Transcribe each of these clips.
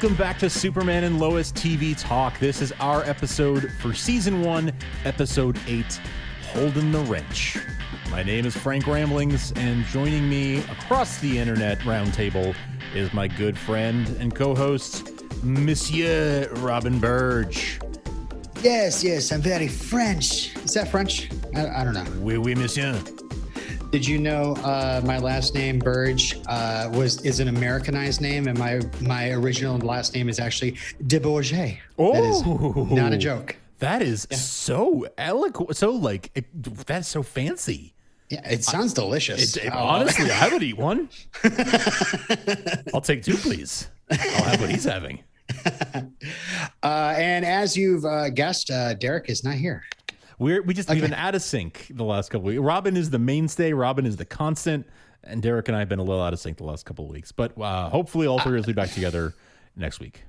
Welcome back to Superman and Lois TV Talk. This is our episode for Season 1, Episode 8, Holding the Wrench. My name is Frank Ramblings, and joining me across the internet roundtable is my good friend and co-host, Monsieur Robin Burge. Yes, I'm very French. Is that French? I don't know. Oui, monsieur. Did you know my last name, Burge, is an Americanized name, and my original last name is actually de Bourget. Oh, that is not a joke. That is so eloquent. So that's so fancy. Yeah, it sounds delicious. Honestly, I would eat one. I'll take two, please. I'll have what he's having. And as you've guessed, Derek is not here. We've been out of sync the last couple of weeks. Robin is the mainstay. Robin is the constant. And Derek and I have been a little out of sync the last couple of weeks. But hopefully all three will be back together next week.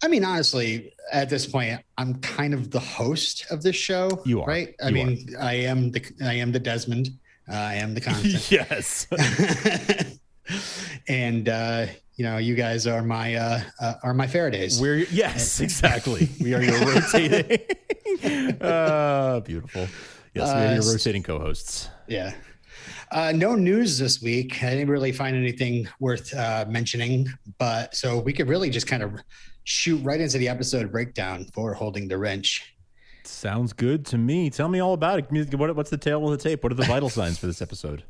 I mean, honestly, at this point, I'm kind of the host of this show. You are. Right? I am the Desmond. I am the constant. Yes. And you guys are my Faradays. Yes, exactly. We are your rotating. Beautiful. Yes, we are your rotating co-hosts. Yeah. No news this week. I didn't really find anything worth mentioning, but so we could really just kind of shoot right into the episode breakdown for Holding the Wrench. Sounds good to me. Tell me all about it. What's the tail of the tape? What are the vital signs for this episode?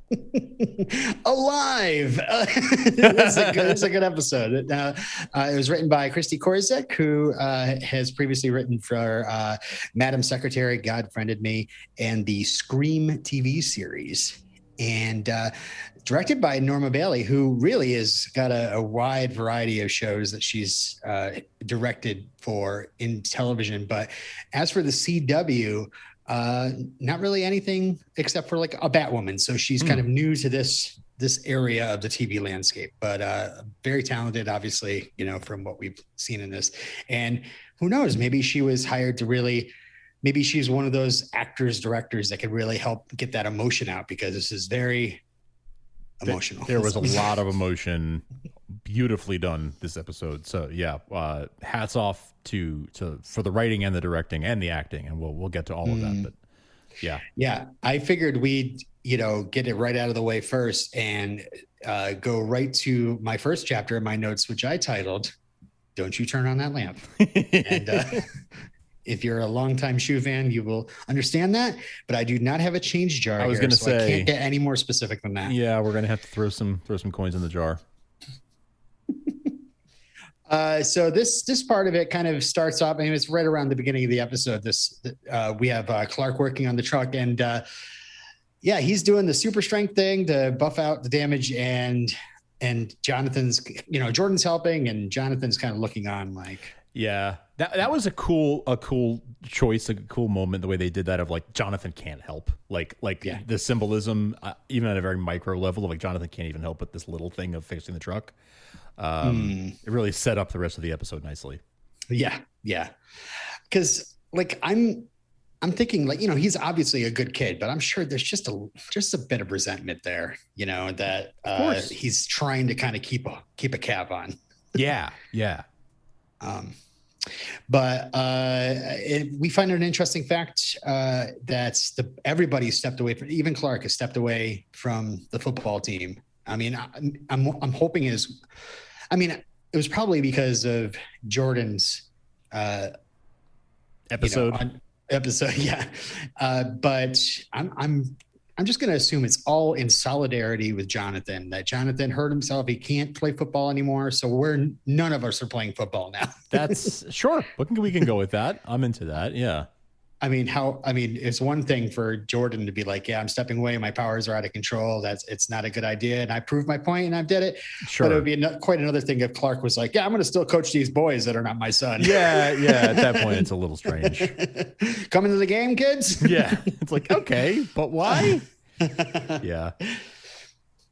Alive. It's a good episode. It was written by Christy Korzek, who has previously written for Madam Secretary, God Friended Me, and the Scream TV series. And directed by Norma Bailey, who really has got a wide variety of shows that she's directed for in television. But as for the CW, not really anything except for like a Batwoman. So she's kind of new to this area of the TV landscape, but very talented, obviously, from what we've seen in this. And who knows, maybe she was hired to maybe she's one of those actors, directors that could really help get that emotion out, because this is very emotional. There was a lot of emotion, beautifully done this episode. So yeah, hats off for the writing and the directing and the acting, and we'll get to all of that. But yeah, I figured we'd get it right out of the way first and go right to my first chapter of my notes, which I titled "Don't You Turn on That Lamp." And if you're a longtime shoe fan, you will understand that. But I do not have a change jar. I was going to say, I can't get any more specific than that. Yeah, we're going to have to throw some coins in the jar. So this part of it kind of starts off. I mean, it's right around the beginning of the episode. We have Clark working on the truck, and he's doing the super strength thing to buff out the damage, and Jonathan's, Jordan's helping, and Jonathan's kind of looking on like. Yeah, that was a cool choice, a cool moment, the way they did that of like Jonathan can't help, the symbolism, even at a very micro level of like Jonathan can't even help with this little thing of fixing the truck. It really set up the rest of the episode nicely. Yeah. Because like I'm thinking like, he's obviously a good kid, but I'm sure there's just a bit of resentment there, that he's trying to kind of keep a cap on. Yeah. But we find an interesting fact that everybody stepped away from, even Clark has stepped away from the football team. I mean, I'm hoping it was probably because of Jordan's episode. Yeah. But I'm just going to assume it's all in solidarity with Jonathan, that Jonathan hurt himself. He can't play football anymore. So none of us are playing football now. That's sure. We can go with that. I'm into that. Yeah. I mean, it's one thing for Jordan to be like, yeah, I'm stepping away. My powers are out of control. It's not a good idea. And I proved my point and I did it. Sure. But it would be quite another thing if Clark was like, yeah, I'm going to still coach these boys that are not my son. Yeah. At that point, it's a little strange. Come into the game, kids. Yeah. It's like, okay, but why? Yeah.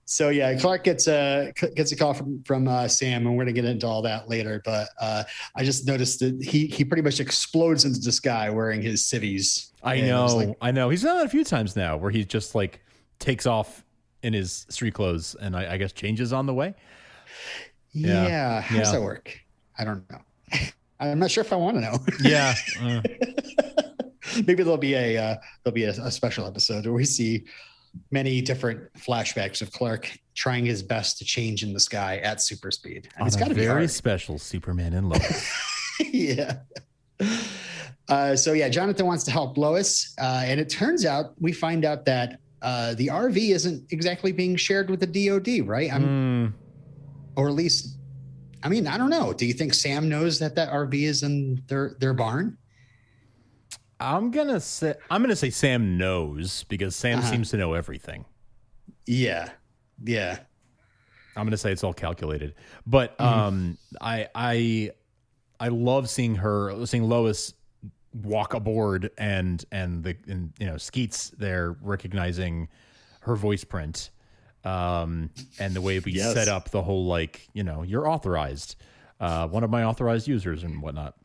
So yeah, Clark gets a call from Sam, and we're gonna get into all that later. But I just noticed that he pretty much explodes into the sky wearing his civvies. I know. He's done that a few times now, where he just like takes off in his street clothes, and I guess changes on the way. Yeah. How does that work? I don't know. I'm not sure if I want to know. Yeah. Maybe there'll be a special episode where we see many different flashbacks of Clark trying his best to change in the sky at super speed. And it's got to be very hard. special Superman and Lois. Yeah. So yeah, Jonathan wants to help Lois, and it turns out we find out that the RV isn't exactly being shared with the DoD, right? Or at least, I mean, I don't know. Do you think Sam knows that RV is in their barn? I'm gonna say Sam knows, because Sam seems to know everything. Yeah. I'm gonna say it's all calculated, but I love seeing Lois walk aboard and Skeet's there recognizing her voice print, and the way we set up the whole, like, you're authorized, one of my authorized users and whatnot.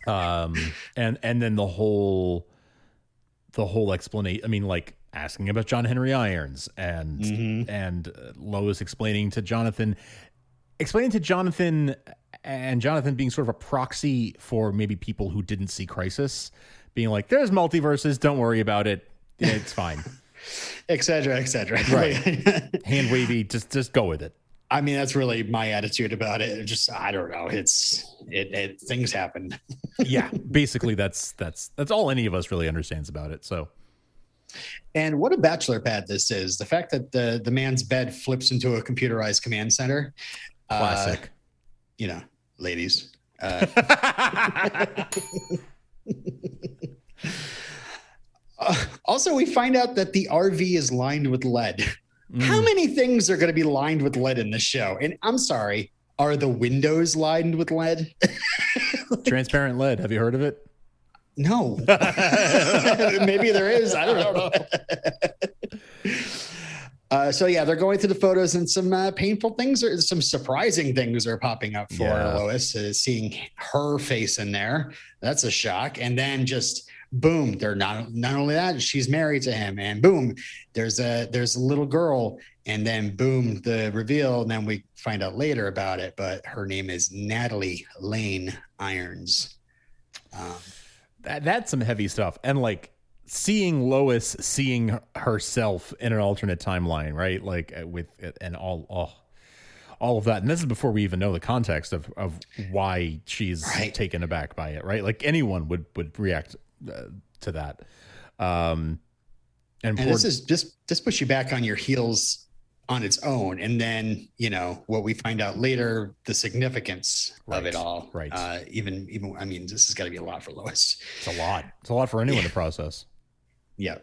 And then the whole explanation, I mean, like, asking about John Henry Irons and Lois explaining to Jonathan, and Jonathan being sort of a proxy for maybe people who didn't see Crisis, being like, there's multiverses, don't worry about it, it's fine. et cetera. Right. Hand wavy, just go with it. I mean, that's really my attitude about it. Just, I don't know. Things happen. Yeah, basically that's all any of us really understands about it. So, and what a bachelor pad this is. The fact that the man's bed flips into a computerized command center. Classic. Ladies. Also, we find out that the RV is lined with lead. How many things are going to be lined with lead in this show? And I'm sorry, are the windows lined with lead? Transparent lead. Have you heard of it? No. Maybe there is. I don't know. So yeah, they're going through the photos, and some painful things, or some surprising things are popping up for Lois. Seeing her face in there, that's a shock. And then just boom, they're not only that, she's married to him, and boom, there's a little girl, and then boom, the reveal, and then we find out later about it, but her name is Natalie Lane Irons. That's some heavy stuff. And like seeing Lois seeing herself in an alternate timeline, right? Like with and all of that. And this is before we even know the context of why she's taken aback by it, right? Like anyone would react to that. And this is just puts you back on your heels on its own. And then, what we find out later, the significance of it all. Right. Even, I mean, this has got to be a lot for Lois. It's a lot. It's a lot for anyone to process. Yeah.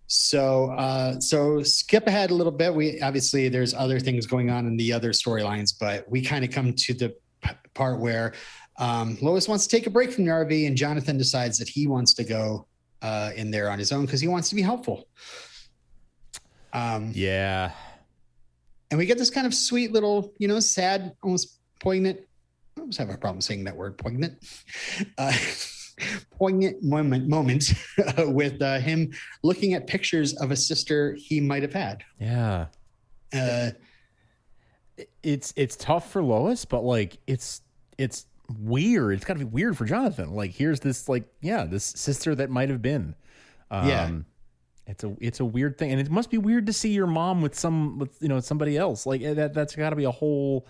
So skip ahead a little bit. Obviously there's other things going on in the other storylines, but we kind of come to the part where Lois wants to take a break from the RV, and Jonathan decides that he wants to go in there on his own because he wants to be helpful. Yeah. And we get this kind of sweet little, sad, almost poignant. I always have a problem saying that word, poignant. Poignant moment with him looking at pictures of a sister he might have had. Yeah. It's tough for Lois, but like it's weird. It's got to be weird for Jonathan. Like, here's this this sister that might have been. It's a weird thing, and it must be weird to see your mom with somebody else. Like that's got to be a whole,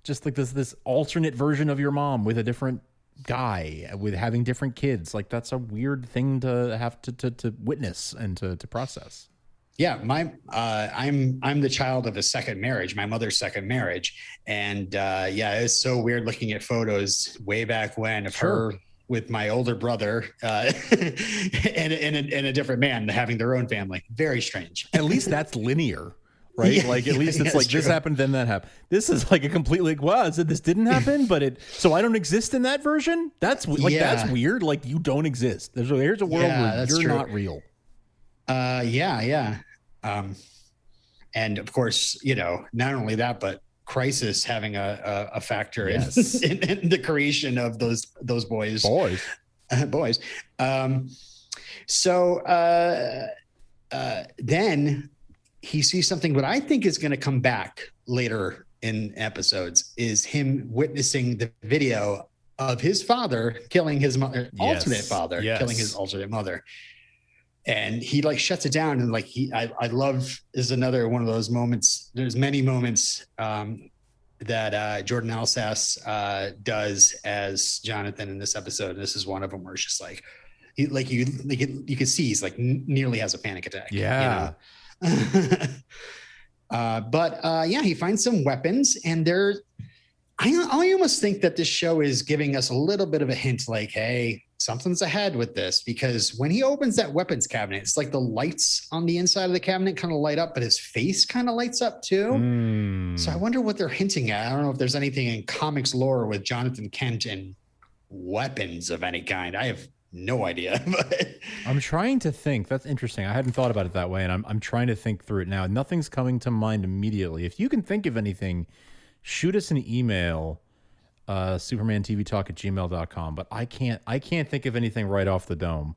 just like this alternate version of your mom with a different guy, with having different kids. Like that's a weird thing to have to witness and to process. Yeah, I'm the child of a second marriage, my mother's second marriage, and it's so weird looking at photos way back when of her with my older brother and a different man having their own family. Very strange. At least that's linear, right? Yeah, like at least it's like true. This happened, then that happened. This is like a completely this didn't happen, but so I don't exist in that version. That's that's weird. Like you don't exist. Here's a world where you're not real. And of course, not only that, but Crisis having a factor in the creation of those boys. Then he sees something, but I think is going to come back later in episodes is him witnessing the video of his father killing his mother, alternate father, killing his alternate mother. And he like shuts it down. And like, I love is another one of those moments. There's many moments that Jordan Alsace does as Jonathan in this episode. And this is one of them where it's just like, you can see he's like nearly has a panic attack. Yeah. But he finds some weapons, and I almost think that this show is giving us a little bit of a hint, like, hey, something's ahead with this, because when he opens that weapons cabinet, it's like the lights on the inside of the cabinet kind of light up, but his face kind of lights up too. So I wonder what they're hinting at. I don't know if there's anything in comics lore with Jonathan Kent and weapons of any kind. I have no idea. But I'm trying to think. That's interesting. I hadn't thought about it that way, and I'm trying to think through it now. Nothing's coming to mind immediately. If you can think of anything, shoot us an email, supermantvtalk@gmail.com. But I can't think of anything right off the dome.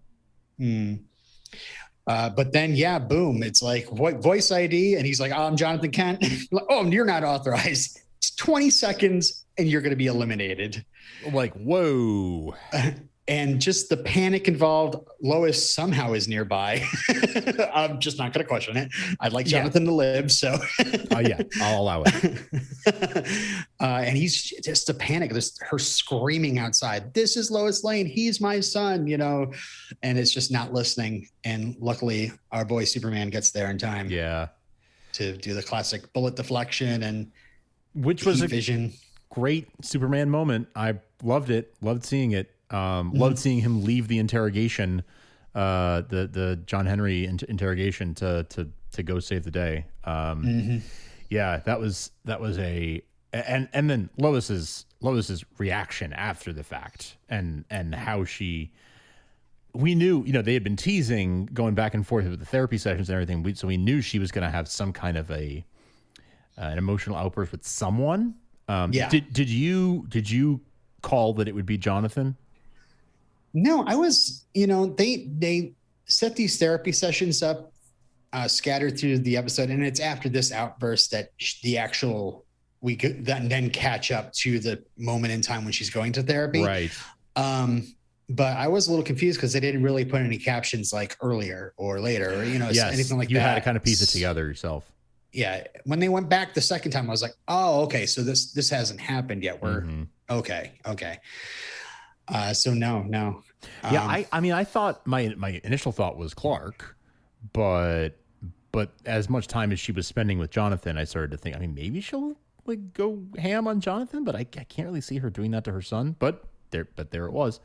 But then, boom. It's like voice ID, and he's like, "Oh, I'm Jonathan Kent." Like, "Oh, you're not authorized." It's 20 seconds, and you're going to be eliminated. Like, whoa. And just the panic involved. Lois somehow is nearby. I'm just not going to question it. I'd like Jonathan to live. So, I'll allow it. And he's just a panic. There's her screaming outside, "This is Lois Lane. He's my son," and it's just not listening. And luckily, our boy Superman gets there in time. Yeah. To do the classic bullet deflection and which was a vision. Great Superman moment. I loved it. Loved seeing it. Loved seeing him leave the interrogation, the John Henry interrogation to go save the day. Yeah, that was and then Lois's reaction after the fact and how we knew, they had been teasing going back and forth with the therapy sessions and everything. So we knew she was going to have some kind of an emotional outburst with someone. Did you call that it would be Jonathan? No, I was, they set these therapy sessions up, scattered through the episode. And it's after this outburst that we could then catch up to the moment in time when she's going to therapy. Right. But I was a little confused because they didn't really put any captions like earlier or later, or, anything like that. You had to kind of piece it together yourself. Yeah. When they went back the second time, I was like, oh, okay. So this hasn't happened yet. We're okay. So no. I thought my initial thought was Clark, but as much time as she was spending with Jonathan, I started to think, maybe she'll like go ham on Jonathan, but I can't really see her doing that to her son. But there it was.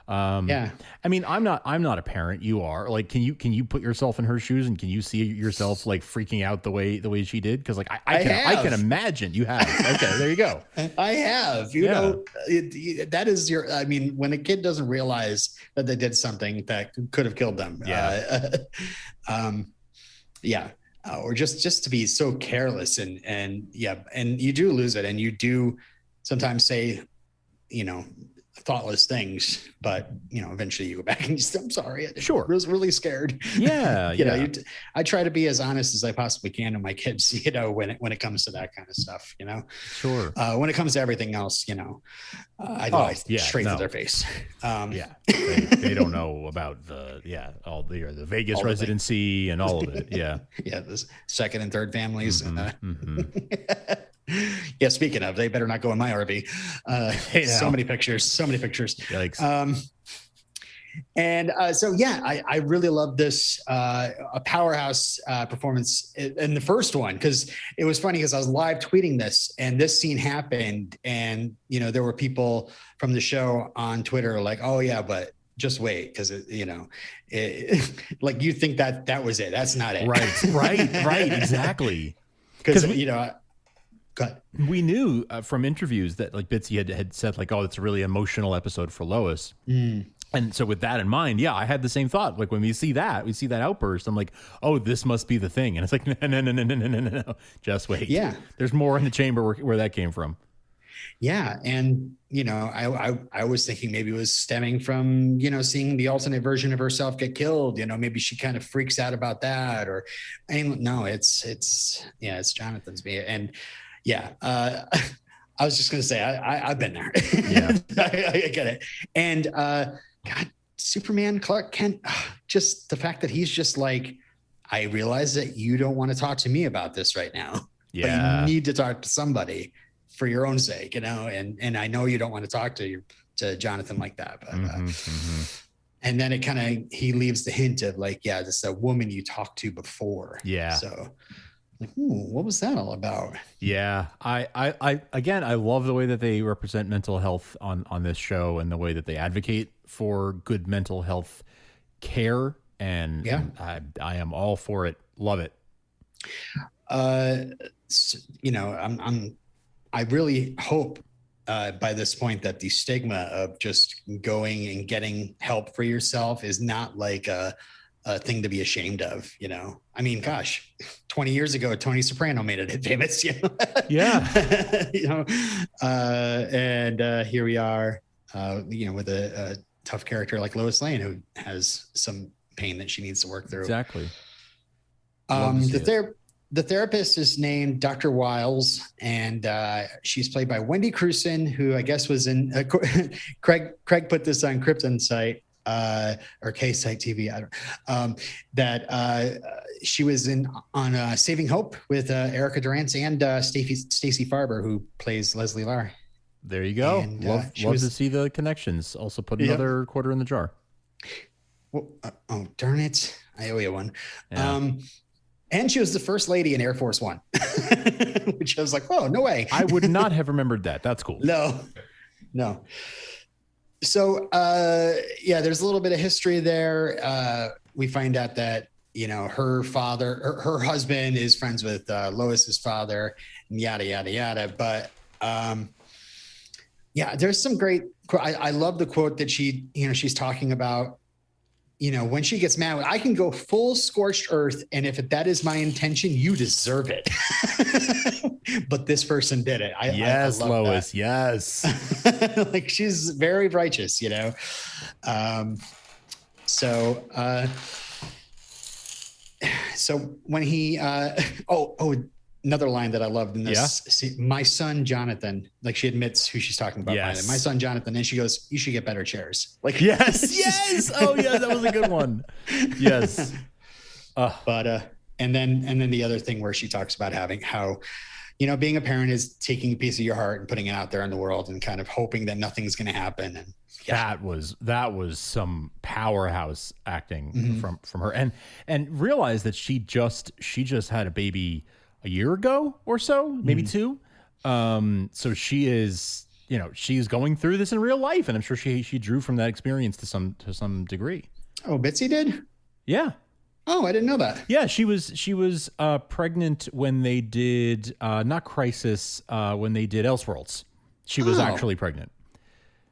I'm not a parent. You are. Like, can you put yourself in her shoes, and can you see yourself like freaking out the way she did? Because like I can imagine you have. Okay, there you go. I have. That is when a kid doesn't realize that they did something that could have killed them. Or just to be so careless and you do lose it, and you do sometimes say, thoughtless things, but eventually you go back and you say, I'm sorry. I was really scared. Yeah. I try to be as honest as I possibly can to my kids, when it comes to that kind of stuff, Sure. When it comes to everything else, I lie straight to their face. They don't know about the Vegas all residency and all of it. Yeah. The second and third families. Yeah, speaking of, they better not go in my RV. So many pictures. Yikes. I really love this a powerhouse performance in the first one, because it was funny because I was live tweeting this and this scene happened, and there were people from the show on Twitter like, oh yeah, but just wait, because like you think that was it. That's not it. Right. Exactly. Because we knew from interviews that like Bitsy had said like, oh, it's a really emotional episode for Lois. And so with that in mind, I had the same thought. Like when we see that outburst, I'm like, oh, this must be the thing. And it's like, no, just wait. Yeah. There's more in the chamber where that came from. Yeah. And, I was thinking maybe it was stemming from, seeing the alternate version of herself get killed. Maybe she kind of freaks out about that, no, it's Jonathan's me. And Yeah. I was just going to say, I've been there. Yeah. I get it. And God, Superman, Clark Kent, just the fact that he's just like, I realize that you don't want to talk to me about this right now, but you need to talk to somebody for your own sake, and I know you don't want to talk to Jonathan like that, but and then it he leaves the hint of like, yeah, this is a woman you talked to before. Yeah. So like, what was that all about? Yeah. I again, I love the way that they represent mental health on this show and the way that they advocate for good mental health care. And I am all for it. Love it. I really hope by this point that the stigma of just going and getting help for yourself is not like a thing to be ashamed of. I mean, gosh, 20 years ago, Tony Soprano made it famous. Yeah. And here we are, with a tough character like Lois Lane, who has some pain that she needs to work through. Exactly. The therapist is named Dr. Wiles, and she's played by Wendy Crewson, who I guess was in Craig put this on Krypton site or K site TV. I don't that she was on Saving Hope with Erica Durance and Stacey Farber, who plays Leslie Larr. There you go. And, love to see the connections. Also put another quarter in the jar. Well, oh, darn it. I owe you one. Yeah. And she was the first lady in Air Force One, which I was like, oh, no way. I would not have remembered that. That's cool. No. So, there's a little bit of history there. We find out that, her husband is friends with Lois's father, and yada, yada, yada. But, there's some great, I love the quote that she's talking about. When she gets mad, I can go full scorched earth. And if that is my intention, you deserve it. But this person did it. Yes, I Lois. That. Yes. Like she's very righteous, So when he, another line that I loved in this, my son, Jonathan, like she admits who she's talking about. Yes. My son, Jonathan. And she goes, you should get better chairs. Like, yes. Oh yeah. That was a good one. Yes. But, and then the other thing where she talks about how, being a parent is taking a piece of your heart and putting it out there in the world and kind of hoping that nothing's going to happen. And that was some powerhouse acting from her, and realize that she just had a baby a year ago or so, maybe two. So she is, she's going through this in real life, and I'm sure she drew from that experience to some degree. Oh, Bitsy did? Yeah. Oh, I didn't know that. Yeah, she was pregnant when they did not Crisis, when they did Elseworlds. She was actually pregnant.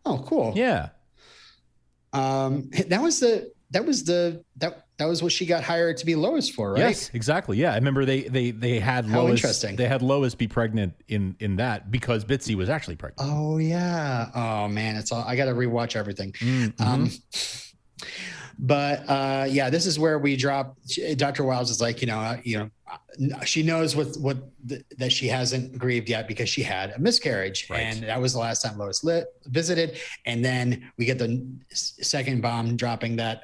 Oh, cool. Yeah. That was what she got hired to be Lois for, right? Yes, exactly. Yeah, I remember they had How Lois. Interesting. They had Lois be pregnant in that because Bitsy was actually pregnant. Oh yeah. Oh man, I got to rewatch everything. But this is where we drop. Dr. Wiles is like, she knows that she hasn't grieved yet because she had a miscarriage, right. And that was the last time Lois visited. And then we get the second bomb dropping that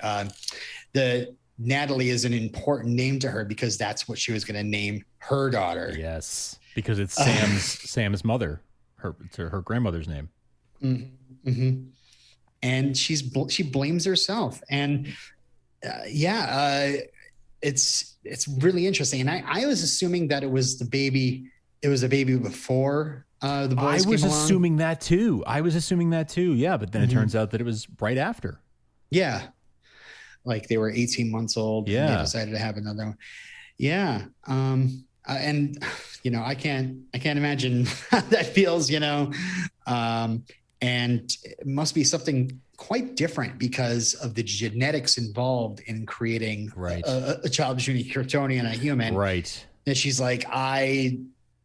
the Natalie is an important name to her because that's what she was going to name her daughter. Yes, because it's Sam's mother, her grandmother's name. Mm-hmm. And she blames herself, and it's really interesting. And I was assuming that it was a baby before the boys came along. I was assuming that too. Yeah, but then it turns out that it was right after. Yeah, like they were 18 months old. Yeah, and they decided to have another one. Yeah, and I can't imagine how that feels. And it must be something quite different because of the genetics involved in creating a child between a Kryptonian and a human. Right. That she's like,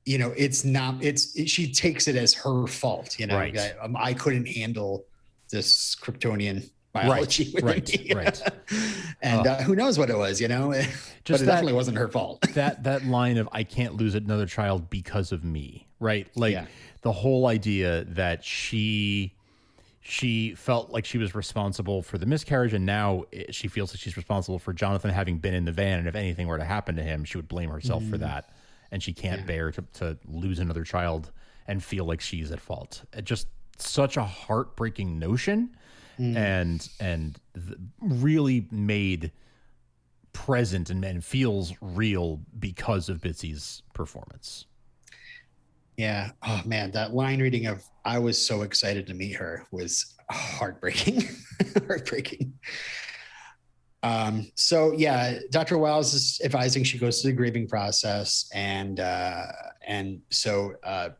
she takes it as her fault. Right. I couldn't handle this Kryptonian biology. Right. And who knows what it was, but it definitely wasn't her fault. that line of, I can't lose another child because of me. Right. Like the whole idea that she felt like she was responsible for the miscarriage, and now she feels like she's responsible for Jonathan having been in the van. And if anything were to happen to him, she would blame herself for that. And she can't bear to lose another child and feel like she's at fault. Just such a heartbreaking notion, and really made present and feels real because of Bitsy's performance. Yeah. Oh man, that line reading of "I was so excited to meet her" was heartbreaking. Heartbreaking. So yeah, Dr. Wiles is advising she goes through the grieving process, and so I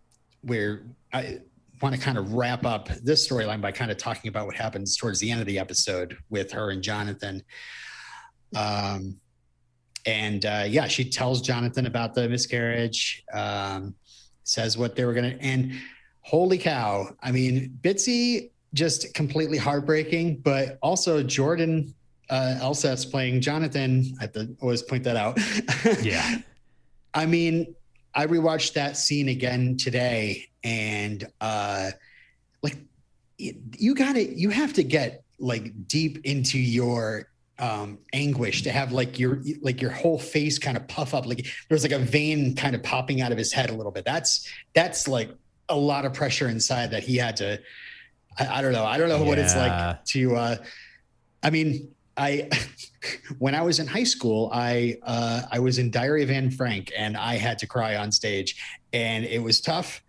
want to kind of wrap up this storyline by kind of talking about what happens towards the end of the episode with her and Jonathan. She tells Jonathan about the miscarriage, says what they were going to, and holy cow. I mean, Bitsy just completely heartbreaking, but also Jordan Elseth's playing Jonathan. I have to always point that out. Yeah. I mean, I rewatched that scene again today, and you have to get like deep into your anguish to have like your whole face kind of puff up, like there's like a vein kind of popping out of his head a little bit. That's like a lot of pressure inside that he had to. I don't know what it's like to. I mean, when I was in high school, I was in Diary of Anne Frank, and I had to cry on stage, and it was tough.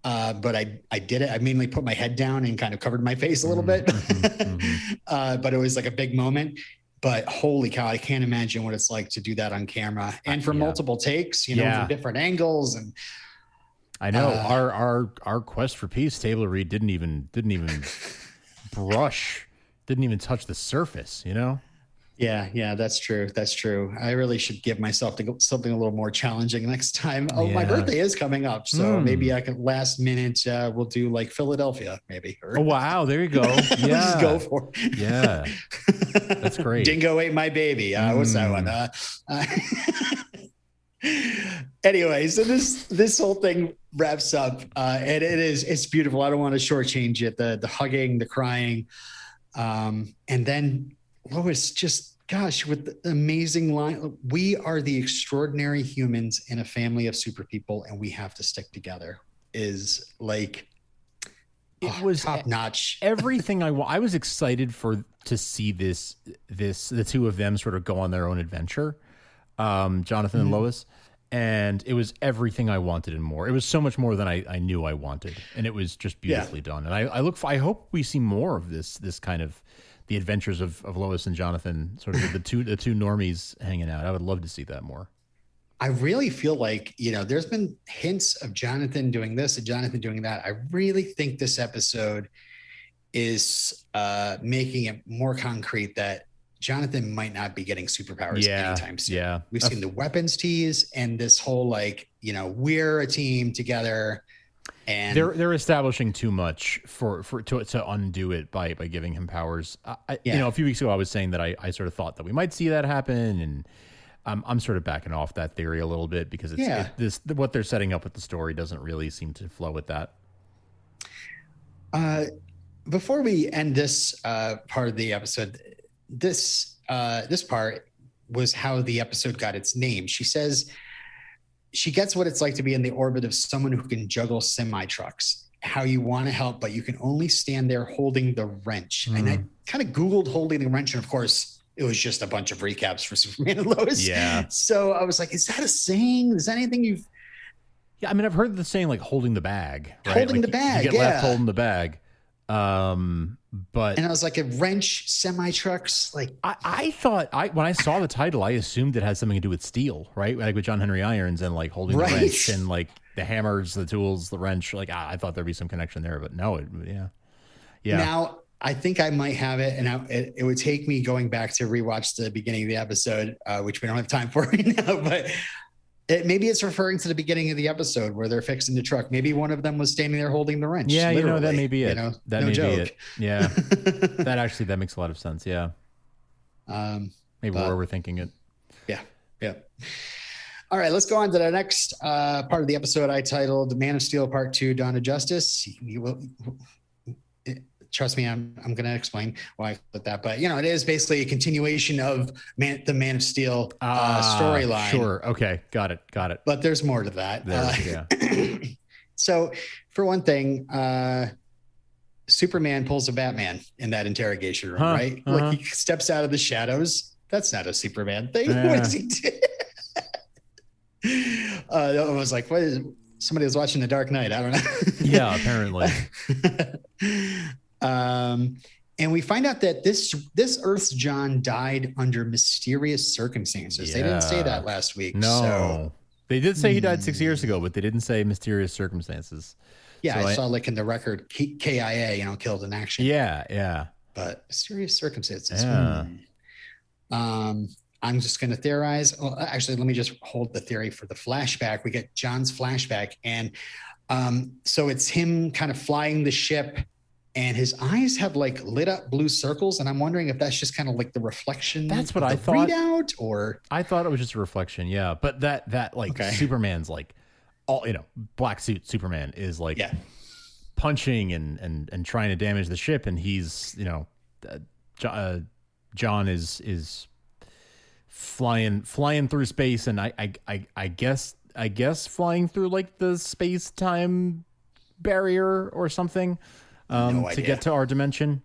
But I did it. I mainly put my head down and kind of covered my face a little bit. But it was like a big moment. But holy cow, I can't imagine what it's like to do that on camera and for multiple takes, from different angles. And I know our quest for peace, Taylor Reid didn't even touch the surface, Yeah, that's true. I really should give myself something a little more challenging next time. Oh, my birthday is coming up, so maybe I can last minute. We'll do like Philadelphia, maybe. Oh wow, there you go. Yeah, just go for it. Yeah, that's great. Dingo ate my baby. What's that one? Anyway, so this whole thing wraps up, and it's beautiful. I don't want to shortchange it. The hugging, the crying, and then Lois just, with the amazing line, "We are the extraordinary humans in a family of super people, and we have to stick together," is like, it was top notch. Everything I was excited to see the two of them sort of go on their own adventure, Jonathan and Lois. And it was everything I wanted and more. It was so much more than I knew I wanted, and it was just beautifully done. And I hope we see more of this kind of the adventures of Lois and Jonathan, sort of the two normies hanging out. I would love to see that more. I really feel like, there's been hints of Jonathan doing this and Jonathan doing that. I really think this episode is making it more concrete that Jonathan might not be getting superpowers anytime soon. Yeah. We've seen the weapons tease and this whole we're a team together. And they're establishing too much to undo it by giving him powers. A few weeks ago I was saying that I sort of thought that we might see that happen, and I'm sort of backing off that theory a little bit because what they're setting up with the story doesn't really seem to flow with that. Before we end this part of the episode, this part was how the episode got its name. She says she gets what it's like to be in the orbit of someone who can juggle semi-trucks, how you want to help, but you can only stand there holding the wrench. And I kind of Googled holding the wrench, and of course it was just a bunch of recaps for Superman and Lois. Yeah. So I was like, is that a saying? Is that anything you've... Yeah, I mean, I've heard the saying like holding the bag. Right? Holding the bag, you get left holding the bag. But and I was like, a wrench, semi trucks, like I thought when I saw the title, I assumed it had something to do with steel, right? Like with John Henry Irons and like holding the wrench and like the hammers, the tools, the wrench. Like I thought there'd be some connection there, but no, yeah. Now I think I might have it, and it would take me going back to rewatch the beginning of the episode, which we don't have time for right now. But Maybe it's referring to the beginning of the episode where they're fixing the truck. Maybe one of them was standing there holding the wrench. Yeah, literally, that may be it. That no may joke. be it. Yeah, that makes a lot of sense. Yeah. Maybe we're overthinking it. Yeah. Yeah. All right, let's go on to the next part of the episode I titled Man of Steel Part 2, Dawn of Justice. Trust me, I'm going to explain why I put that. But, it is basically a continuation of the Man of Steel storyline. Sure. Okay. Got it. But there's more to that. So, for one thing, Superman pulls a Batman in that interrogation room, right? Like he steps out of the shadows. That's not a Superman thing. What does he do? I was like, what is? Somebody was watching The Dark Knight. I don't know. Yeah, apparently. And we find out that this Earth's John died under mysterious circumstances. Yeah. They didn't say that last week. No, so. They did say he died 6 years ago, but they didn't say mysterious circumstances. Yeah, so I saw like in the record, KIA, killed in action. Yeah. But mysterious circumstances. Yeah. I'm just going to theorize. Well, actually, let me just hold the theory for the flashback. We get John's flashback. And so it's him kind of flying the ship and his eyes have like lit up blue circles. And I'm wondering if that's just kind of like the reflection. That's what I thought. Readout, or I thought it was just a reflection. Yeah. But that like Superman's like all, black suit Superman is like punching and trying to damage the ship. And he's, John is flying through space, and I guess flying through like the space-time barrier or something to get to our dimension.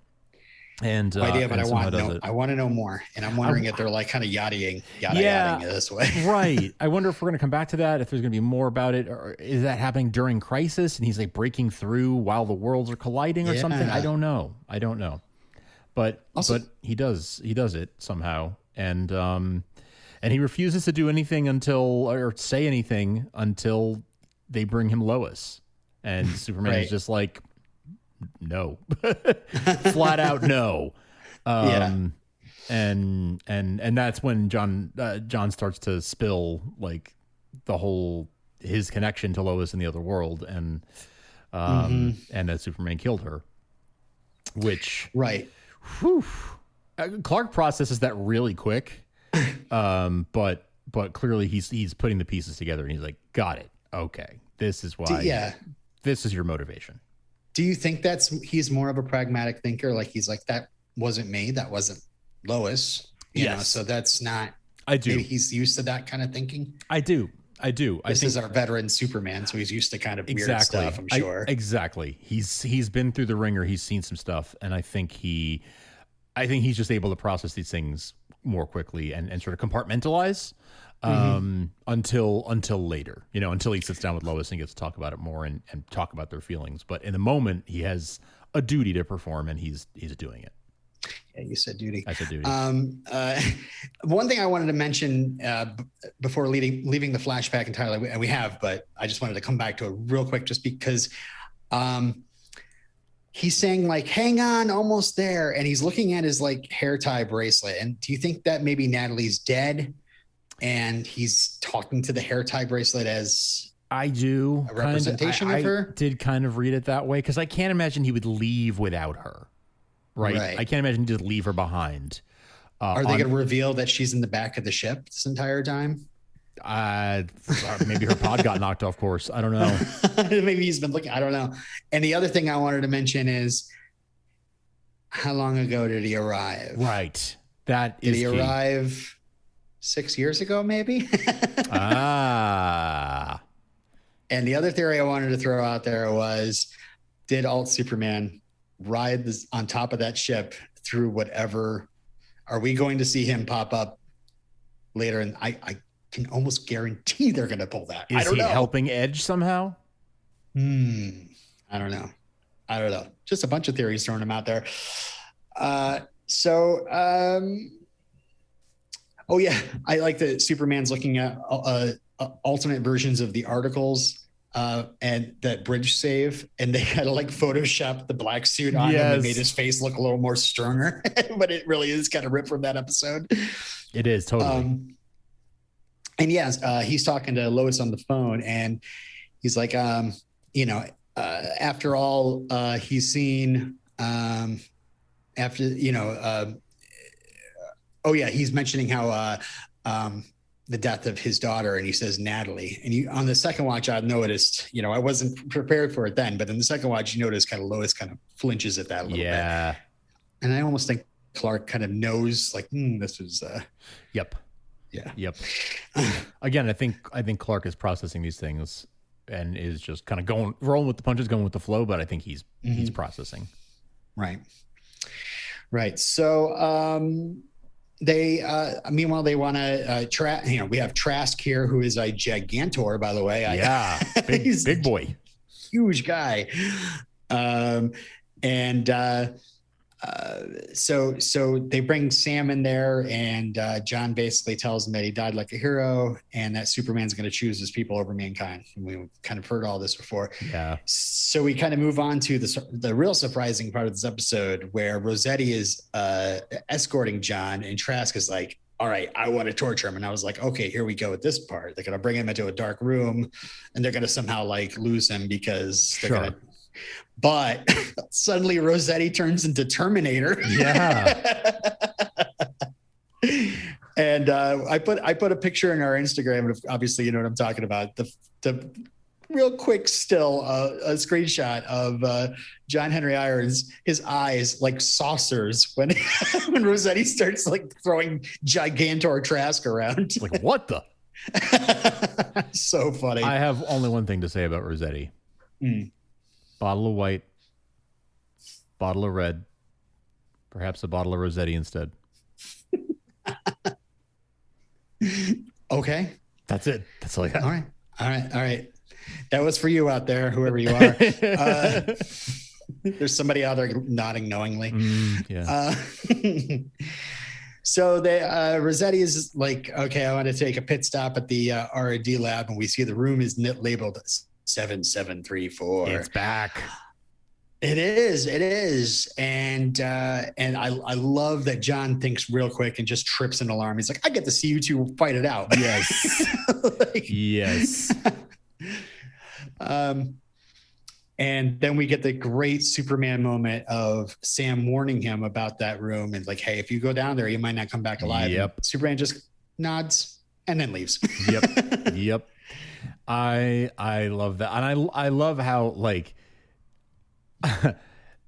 And no idea, but I want to know more, and I'm wondering if they're like kind of yachting it this way. Right. I wonder if we're going to come back to that, if there's going to be more about it, or is that happening during Crisis and he's like breaking through while the worlds are colliding or something? I don't know. But he does it somehow. And he refuses to do anything or say anything until they bring him Lois, and Superman is just like, no, flat out no. And that's when John starts to spill like the whole his connection to Lois in the other world, and that Superman killed her, which Clark processes that really quick. But clearly he's putting the pieces together, and he's like, got it. Okay. This is why. This is your motivation. Do you think he's more of a pragmatic thinker? Like he's like, that wasn't me. That wasn't Lois. You know, so that's not, I do. Maybe he's used to that kind of thinking. I do. This is our veteran Superman, so he's used to kind of weird stuff, I'm sure. Exactly. He's been through the ringer. He's seen some stuff, and I think he's just able to process these things more quickly and sort of compartmentalize until later, until he sits down with Lois and gets to talk about it more and talk about their feelings. But in the moment, he has a duty to perform, and he's doing it. Yeah, you said duty. I said duty. One thing I wanted to mention before leaving the flashback entirely, and we have, but I just wanted to come back to it real quick, just because he's saying like, hang on, almost there. And he's looking at his like hair tie bracelet. And do you think that maybe Natalie's dead and he's talking to the hair tie bracelet as I do a representation of her? I did kind of read it that way, because I can't imagine he would leave without her. Right. I can't imagine he'd just leave her behind. Are they going to reveal that she's in the back of the ship this entire time? Maybe her pod got knocked off course. I don't know. Maybe he's been looking. I don't know. And the other thing I wanted to mention is, how long ago did he arrive? Right. Did he arrive 6 years ago, maybe? And the other theory I wanted to throw out there was, did Alt Superman ride on top of that ship through whatever? Are we going to see him pop up later? And I can almost guarantee they're going to pull that. Is he helping Edge somehow? I don't know. Just a bunch of theories throwing them out there. I like that Superman's looking at alternate versions of the articles and that bridge save, and they had to like Photoshop the black suit on him and made his face look a little more stronger. But it really is kind of ripped from that episode. It is totally. And yes, he's talking to Lois on the phone, and he's like, after all he's seen, after, oh yeah, he's mentioning how the death of his daughter, and he says Natalie. And on the second watch, I noticed, I wasn't prepared for it then, but in the second watch, you notice kind of Lois kind of flinches at that a little bit. And I almost think Clark kind of knows, like, this is. Yep. Yeah. Yep. Again, I think Clark is processing these things and is just kind of rolling with the punches, going with the flow. But I think he's processing. Right. So meanwhile, they want to we have Trask here, who is a gigantor, by the way. Big boy, huge guy. So they bring Sam in there, and John basically tells him that he died like a hero, and that Superman's going to choose his people over mankind. And we've kind of heard all this before. Yeah. So we kind of move on to the real surprising part of this episode, where Rossetti is escorting John, and Trask is like, all right, I want to torture him. And I was like, okay, here we go with this part. They're going to bring him into a dark room, and they're going to somehow like lose him because they're going to. But suddenly Rossetti turns into Terminator. Yeah. And I put a picture in our Instagram. Obviously, you know what I'm talking about. The real quick still a screenshot of John Henry Irons, his eyes like saucers when Rossetti starts like throwing gigantor Trask around. Like, what the? So funny. I have only one thing to say about Rossetti. Bottle of white, bottle of red, perhaps a bottle of Rossetti instead. Okay. That's it. That's all I got. All right. That was for you out there, whoever you are. There's somebody out there nodding knowingly. Yeah. So Rossetti is like, okay, I want to take a pit stop at the R&D lab, and we see the room is labeled 7734. It's back. It is. And I love that John thinks real quick and just trips an alarm. He's like, I get to see you two fight it out. Yes. Yes. And then we get the great Superman moment of Sam warning him about that room and like, hey, if you go down there, you might not come back alive. Yep. And Superman just nods and then leaves. Yep. I love that. And I love how, like,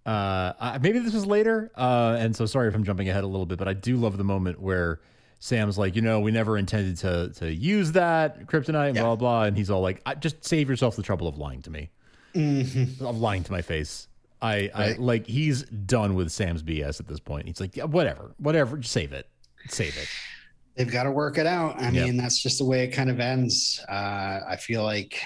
maybe this was later. And so sorry if I'm jumping ahead a little bit, but I do love the moment where Sam's like, we never intended to use that kryptonite, blah, blah. And he's all like, just save yourself the trouble of lying to me. Of lying to my face. I like, he's done with Sam's BS at this point. He's like, yeah, whatever, just save it. They've got to work it out. I mean, that's just the way it kind of ends. I feel like,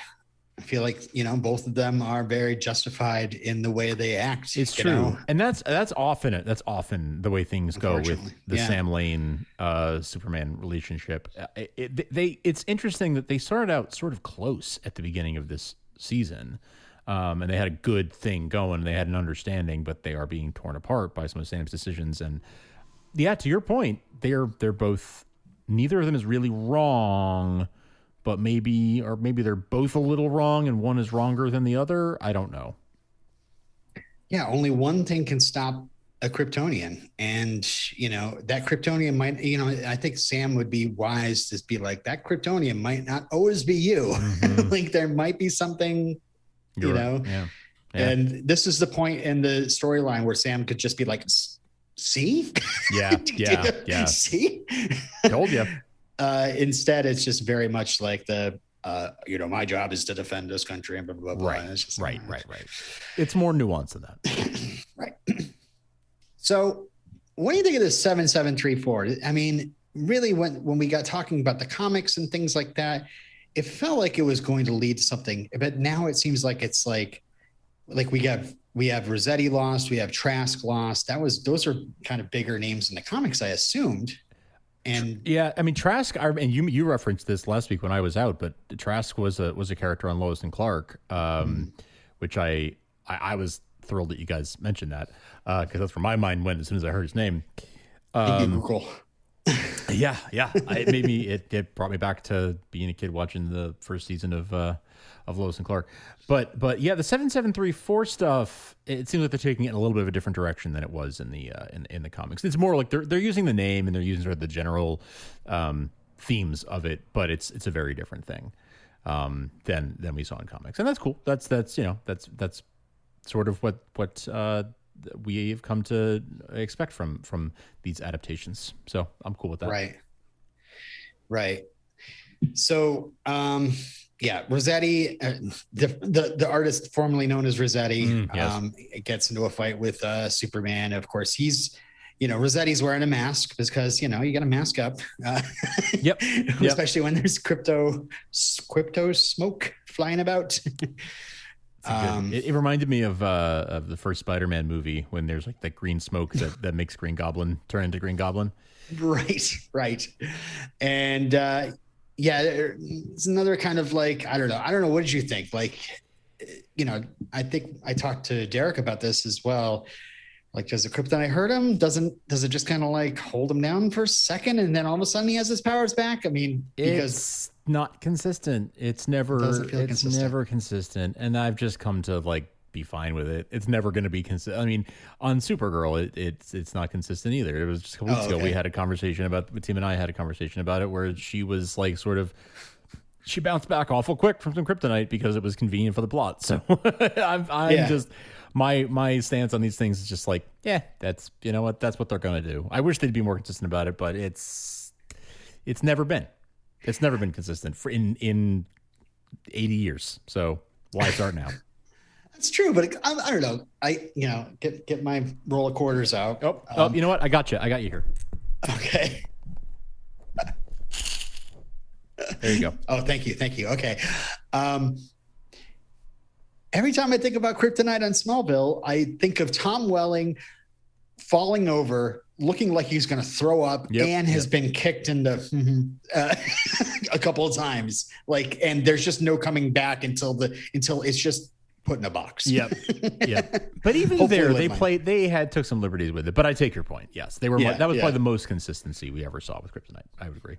both of them are very justified in the way they act. It's true. And that's often the way things go with the Sam Lane, Superman relationship. It's interesting that they started out sort of close at the beginning of this season. And they had a good thing going. They had an understanding, but they are being torn apart by some of Sam's decisions. And yeah, to your point, they're both, neither of them is really wrong, but maybe they're both a little wrong and one is wronger than the other. I don't know. Yeah. Only one thing can stop a Kryptonian. And, that Kryptonian might, I think Sam would be wise to be like, that Kryptonian might not always be you. Like there might be something, Yeah. And this is the point in the storyline where Sam could just be like, see? Yeah. See? Told you. Instead, it's just very much like my job is to defend this country and blah, blah, blah. Right. And it's just right. It's more nuanced than that. Right. So what do you think of this 7734? I mean, really, when we got talking about the comics and things like that, it felt like it was going to lead to something, but now it seems like it's like we have Rossetti lost, we have Trask lost. Those are kind of bigger names in the comics, I assumed. And yeah, I mean Trask, and you referenced this last week when I was out, but Trask was a character on Lois and Clark, which I was thrilled that you guys mentioned that because that's where my mind went as soon as I heard his name. Google. Yeah, yeah. It made me. It brought me back to being a kid watching the first season of Lois and Clark. But yeah, the 7734 stuff. It seems like they're taking it in a little bit of a different direction than it was in the in the comics. It's more like they're using the name and they're using sort of the general themes of it, but it's a very different thing than we saw in comics, and that's cool. That's that's sort of what we've come to expect from these adaptations. So I'm cool with that. Right. So, yeah, Rossetti, the artist formerly known as Rossetti, yes. gets into a fight with Superman. Of course, he's, Rossetti's wearing a mask because, you got to mask up. Yep. Especially when there's crypto smoke flying about. It reminded me of the first Spider-Man movie when there's like that green smoke that makes Green Goblin turn into Green Goblin. Right. And yeah, it's another kind of like, I don't know. What did you think? Like, I think I talked to Derek about this as well. Like, does the kryptonite hurt him? Does it just kind of like hold him down for a second and then all of a sudden he has his powers back? I mean, it's not consistent. It's never consistent. And I've just come to like be fine with it. It's never going to be consistent. I mean, on Supergirl, it's not consistent either. It was just a couple weeks ago we had a conversation about Tim and I had a conversation about it where she was like she bounced back awful quick from some kryptonite because it was convenient for the plot. So I'm just my stance on these things is just like, yeah, that's that's what they're going to do. I wish they'd be more consistent about it, but it's never been consistent for in 80 years. So why start now? That's true, but I don't know. I get my roll of quarters out. Oh, you know what? I got you here. Okay. There you go. Oh, thank you. Okay. Every time I think about kryptonite on Smallville, I think of Tom Welling falling over, looking like he's going to throw up, and has been kicked into a couple of times. Like, and there's just no coming back until it's just put in a box. Yep. But even there, they took some liberties with it. But I take your point. Yes, they were. That was probably the most consistency we ever saw with kryptonite. I would agree.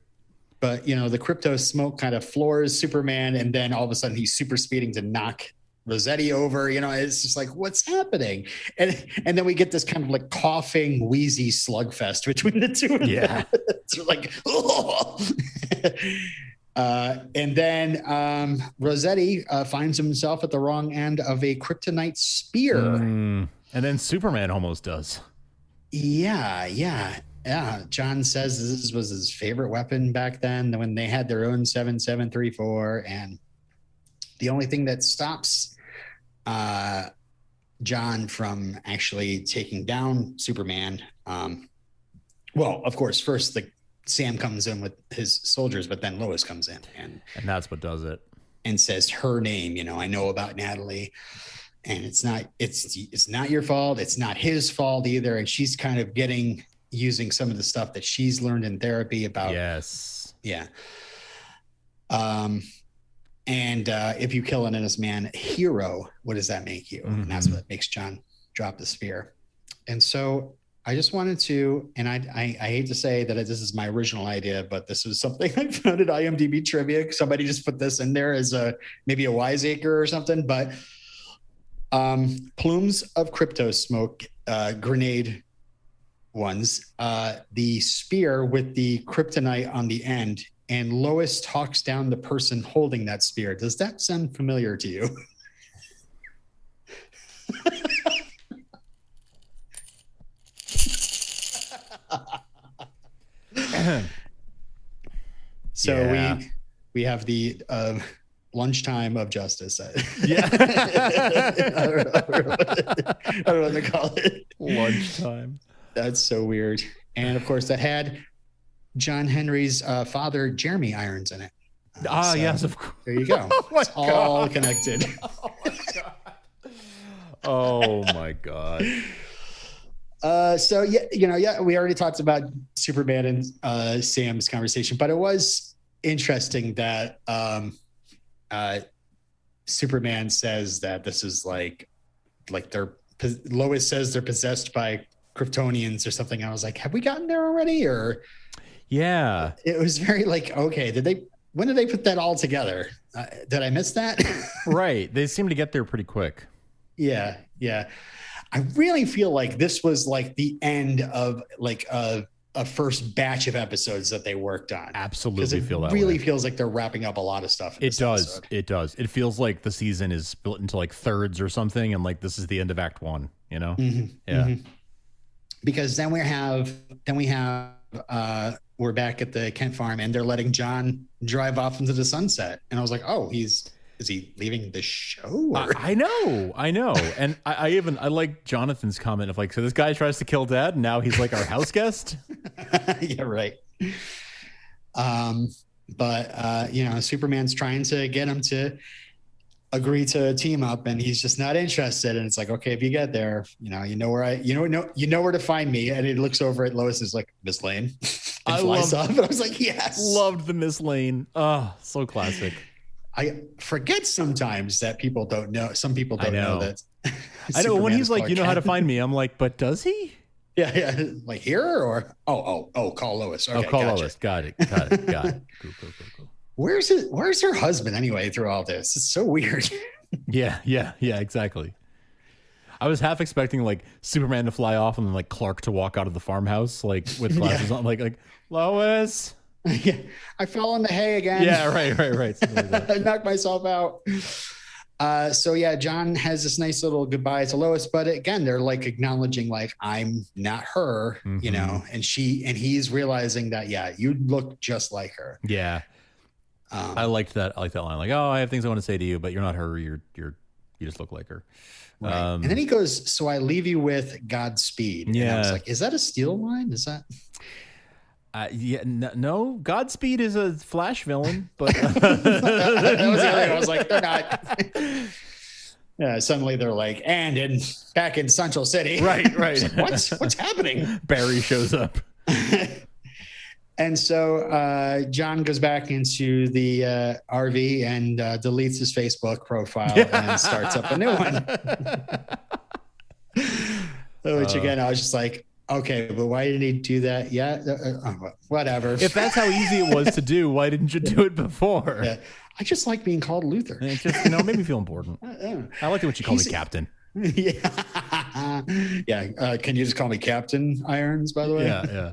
But the crypto smoke kind of floors Superman, and then all of a sudden he's super speeding to knock Rossetti over. It's just like, what's happening? And then we get this kind of like coughing, wheezy slugfest between the two of them. It's like, oh. And then Rossetti finds himself at the wrong end of a kryptonite spear. And then Superman almost does. Yeah. John says this was his favorite weapon back then when they had their own 7734. And the only thing that stops John from actually taking down Superman, well, of course, first Sam comes in with his soldiers, but then Lois comes in and that's what does it, and says her name. I know about Natalie, and it's not your fault. It's not his fault either. And she's kind of using some of the stuff that she's learned in therapy about. Yes. Yeah. And if you kill an innocent man, hero, what does that make you? And that's what makes John drop the spear. And so I just wanted to, and I hate to say that this is my original idea, but this was something I found at IMDb trivia. Somebody just put this in there as maybe a wiseacre or something, but plumes of crypto smoke, grenade ones, the spear with the kryptonite on the end, and Lois talks down the person holding that spear. Does that sound familiar to you? So we have the lunchtime of justice. Yeah. I don't know what to call it. Lunchtime. That's so weird. And of course that had John Henry's father, Jeremy Irons, in it. Yes, of course. There you go. It's all connected. Oh my God. So we already talked about Superman and Sam's conversation, but it was interesting that Superman says that this is like Lois says they're possessed by Kryptonians or something. I was like, have we gotten there already? Or Yeah. It was very like, okay, when did they put that all together? Did I miss that? Right. They seem to get there pretty quick. Yeah. Yeah. I really feel like this was like the end of like a first batch of episodes that they worked on. Absolutely feel that really way. feels like they're wrapping up a lot of stuff. It does. Episode. It does. It feels like the season is split into like thirds or something. And like, this is the end of Act 1, you know? Mm-hmm. Yeah. Mm-hmm. Because then we have, we're back at the Kent farm and they're letting John drive off into the sunset. And I was like, oh, is he leaving the show? I know. And I like Jonathan's comment of like, so this guy tries to kill Dad and now he's like our house guest. Yeah, right. But Superman's trying to get him to agree to team up and he's just not interested. And it's like, okay, if you get there, you know where to find me. And he looks over at Lois and is like, Miss Lane. And flies off. And I was like, yes. Loved the Miss Lane. Oh, so classic. I forget sometimes that people don't know. Some people don't know that. I know when he's like, you know how to find me. I'm like, but does he? Yeah. Like here or call Lois. Okay, call Lois. Got it. Cool. Where's her husband anyway through all this? It's so weird. Yeah, exactly. I was half expecting like Superman to fly off and then like Clark to walk out of the farmhouse like with glasses on, like Lois. Yeah, I fell in the hay again. Yeah, right. Like I knocked myself out. So yeah, John has this nice little goodbye to Lois, but again, they're like acknowledging like I'm not her, you know, and he's realizing that you look just like her. Yeah, I liked that. I like that line. Like, oh, I have things I want to say to you, but you're not her. You just look like her. Right. And then he goes, so I leave you with Godspeed. Yeah, and I was like, is that a Steel line? Is that? No. Godspeed is a Flash villain, but that was the other thing. I was like, they're not. Yeah, suddenly they're like, back in Central City. Right. Like, what's happening? Barry shows up. And so John goes back into the RV and deletes his Facebook profile and starts up a new one. Which again, I was just like, okay, but why didn't he do that yet? Whatever. If that's how easy it was to do, why didn't you do it before? Yeah. I just like being called Luther. It just, made me feel important. I liked it when you called me Captain. Yeah. Yeah. Can you just call me Captain Irons, by the way? Yeah.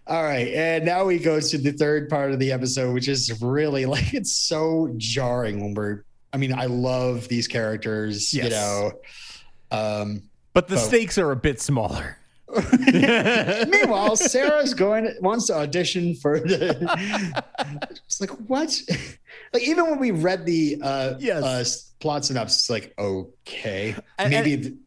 All right. And now we go to the third part of the episode, which is really like, it's so jarring when I love these characters, you know. But the stakes are a bit smaller. Meanwhile, Sarah's wants to audition for the. It's like, what? Like, even when we read the plot synopsis, like, okay, maybe.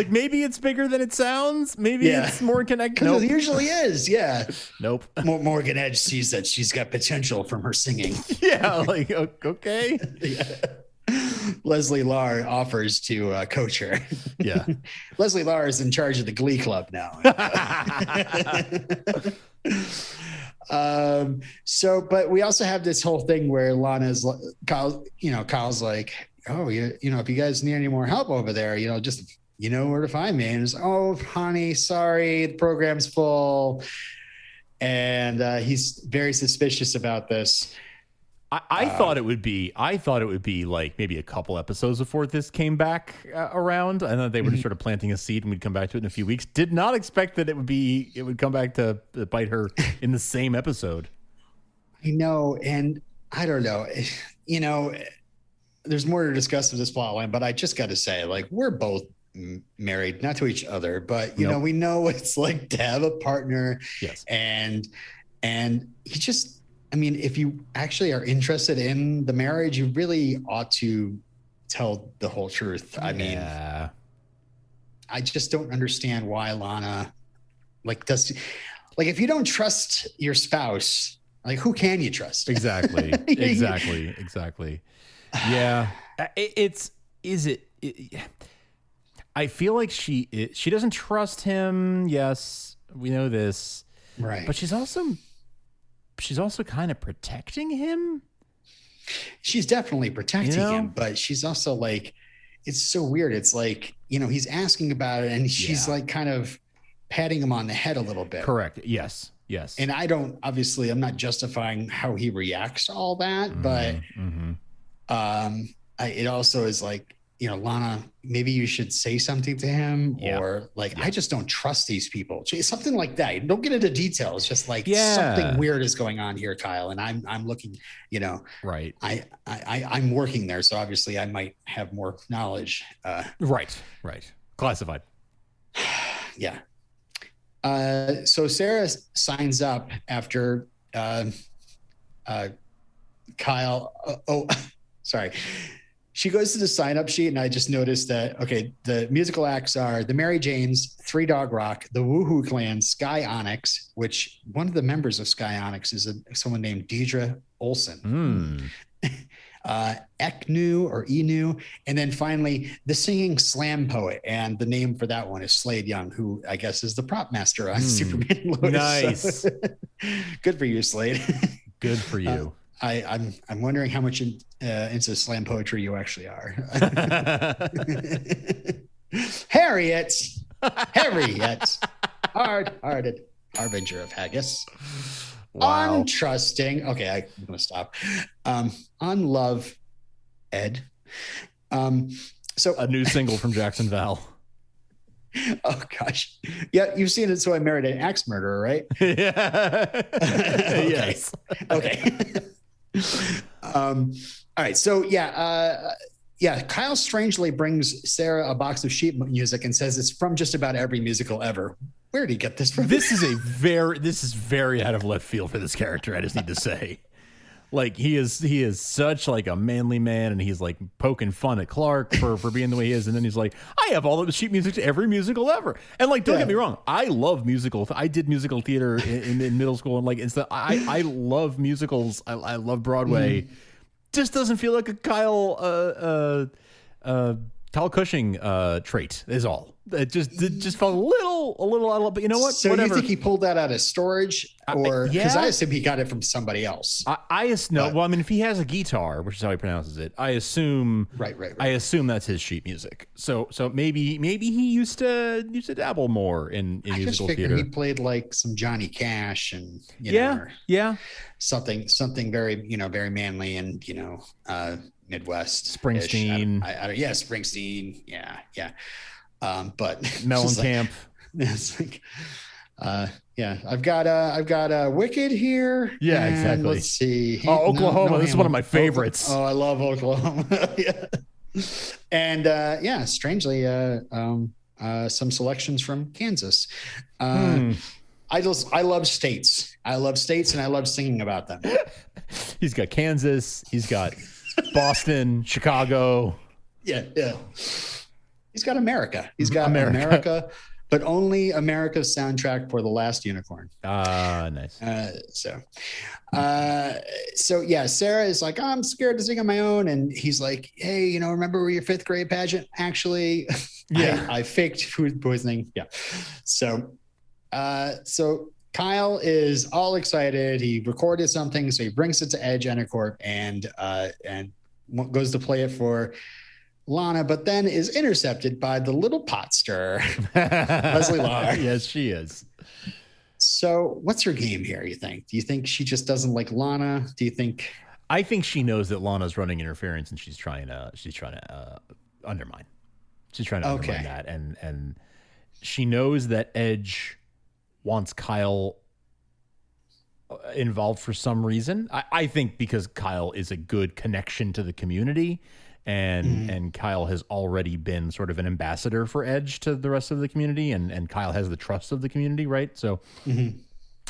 Maybe it's bigger than it sounds. Maybe it's more connected. Because it usually is. Yeah. Nope. Morgan Edge sees that she's got potential from her singing. Yeah. Like, okay. Yeah. Leslie Larr offers to coach her. Yeah. Leslie Larr is in charge of the Glee Club now. But we also have this whole thing where Kyle's like, oh, if you guys need any more help over there, just, where to find me. And it's, oh, honey, sorry, the program's full. And he's very suspicious about this. I thought it would be like maybe a couple episodes before this came back around. I thought they were just sort of planting a seed and we'd come back to it in a few weeks. Did not expect that it would come back to bite her in the same episode. I know. And I don't know, there's more to discuss with this plot line, but I just got to say, like, we're both married, not to each other, but you know, we know what it's like to have a partner. Yes. And he just, if you actually are interested in the marriage, you really ought to tell the whole truth. I just don't understand why Lana if you don't trust your spouse, like, who can you trust? Exactly. Yeah. I feel like she doesn't trust him. Yes, we know this. Right. But she's also kind of protecting him. She's definitely protecting him, but she's also like, it's so weird. It's like, he's asking about it and she's like kind of patting him on the head a little bit. Correct. Yes. And I'm not justifying how he reacts to all that, but it also is like, Lana, maybe you should say something to him, or like, I just don't trust these people. Something like that. Don't get into details. Just like something weird is going on here, Kyle. And I'm looking, right. I'm working there. So obviously I might have more knowledge. Right. Classified. Yeah. So Sarah signs up after Kyle. Sorry. She goes to the sign-up sheet, and I just noticed that, okay, the musical acts are the Mary Janes, Three Dog Rock, the Woohoo Clan, Sky Onyx, which one of the members of Sky Onyx is someone named Deidre Olson. Eknu or Enu, and then finally the Singing Slam Poet, and the name for that one is Slade Young, who I guess is the prop master on Superman and Lois. Nice. So, good for you, Slade. Good for you. I'm wondering how much into slam poetry you actually are. Harriet, hard-hearted harbinger of haggis. Wow. Untrusting. Okay, I'm gonna stop. Unlove Ed. So a new single from Jackson Val. Oh gosh. Yeah, you've seen it. So I Married an Axe Murderer, right? Yeah. Okay. Yes. Okay. All right. So Kyle strangely brings Sarah a box of sheet music and says it's from just about every musical ever. Where did he get this from? This is very out of left field for this character. I just need to say, like, he is such like a manly man, and he's like poking fun at Clark for being the way he is, and then he's like, I have all of the sheet music to every musical ever, and like, don't get me wrong, I love musical. I did musical theater in middle school, and like, it's the I love musicals. I love Broadway. Just doesn't feel like a Kyle Cushing trait is all. It just felt a little out of, but you know what? So whatever. You think he pulled that out of storage, or because I assume he got it from somebody else? Well, I mean, if he has a guitar, which is how he pronounces it, I assume. Right. I assume that's his sheet music. So maybe he used to dabble more in musical theater. He played like some Johnny Cash and something very very manly and Midwest Springsteen. Springsteen. Yeah. But Mellencamp. It's like, I've got Wicked here. Yeah, exactly. Let's see. Oklahoma. This is one of my favorites. I love Oklahoma. Yeah. And strangely, some selections from Kansas. I love states. I love states, and I love singing about them. He's got Kansas. He's got Boston, Chicago. Yeah. He's got America. He's got America, but only America's soundtrack for The Last Unicorn. Nice. Sarah is like, I'm scared to sing on my own. And he's like, hey, remember your fifth grade pageant? Actually, I faked food poisoning. Yeah. So Kyle is all excited. He recorded something, so he brings it to Edge Entercorp and goes to play it for Lana, but then is intercepted by the little pot stirrer, Leslie Lar. Yes, she is. So what's her game here, you think? Do you think she just doesn't like Lana? Do you think? I think she knows that Lana's running interference, and she's trying to undermine. She's trying to undermine that, and she knows that Edge wants Kyle involved for some reason. I think because Kyle is a good connection to the community. And Kyle has already been sort of an ambassador for Edge to the rest of the community, and Kyle has the trust of the community, right? So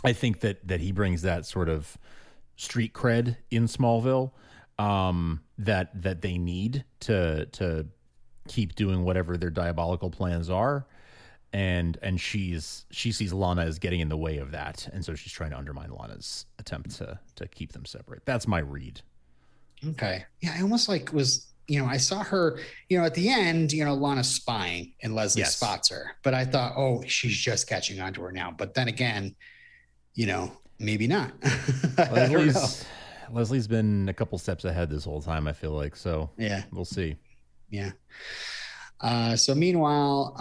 I think that he brings that sort of street cred in Smallville that they need to keep doing whatever their diabolical plans are. And she sees Lana as getting in the way of that, and so she's trying to undermine Lana's attempt to keep them separate. That's my read. Okay. Yeah, I almost was I saw her, at the end, Lana's spying and Leslie spots her, but I thought, oh, she's just catching on to her now. But then again, maybe not. Leslie's been a couple steps ahead this whole time, I feel like. So yeah, we'll see. Yeah. So meanwhile,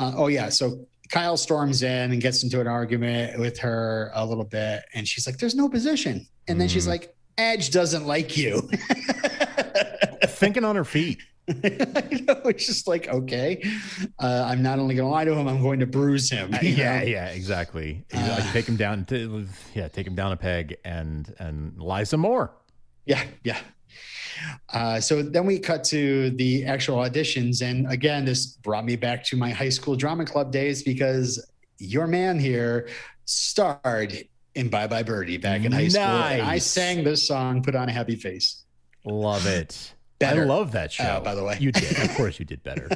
so Kyle storms in and gets into an argument with her a little bit. And she's like, there's no position. And then she's like, Edge doesn't like you. Thinking on her feet. I know, it's just like, okay, I'm not only going to lie to him, I'm going to bruise him. Yeah, exactly. Like take him down a peg and lie some more. Yeah. So then we cut to the actual auditions. And again, this brought me back to my high school drama club days, because your man here starred in Bye Bye Birdie back in high school. And I sang this song, Put on a Happy Face. Love it. Better. I love that show. By the way, you did. Of course you did better.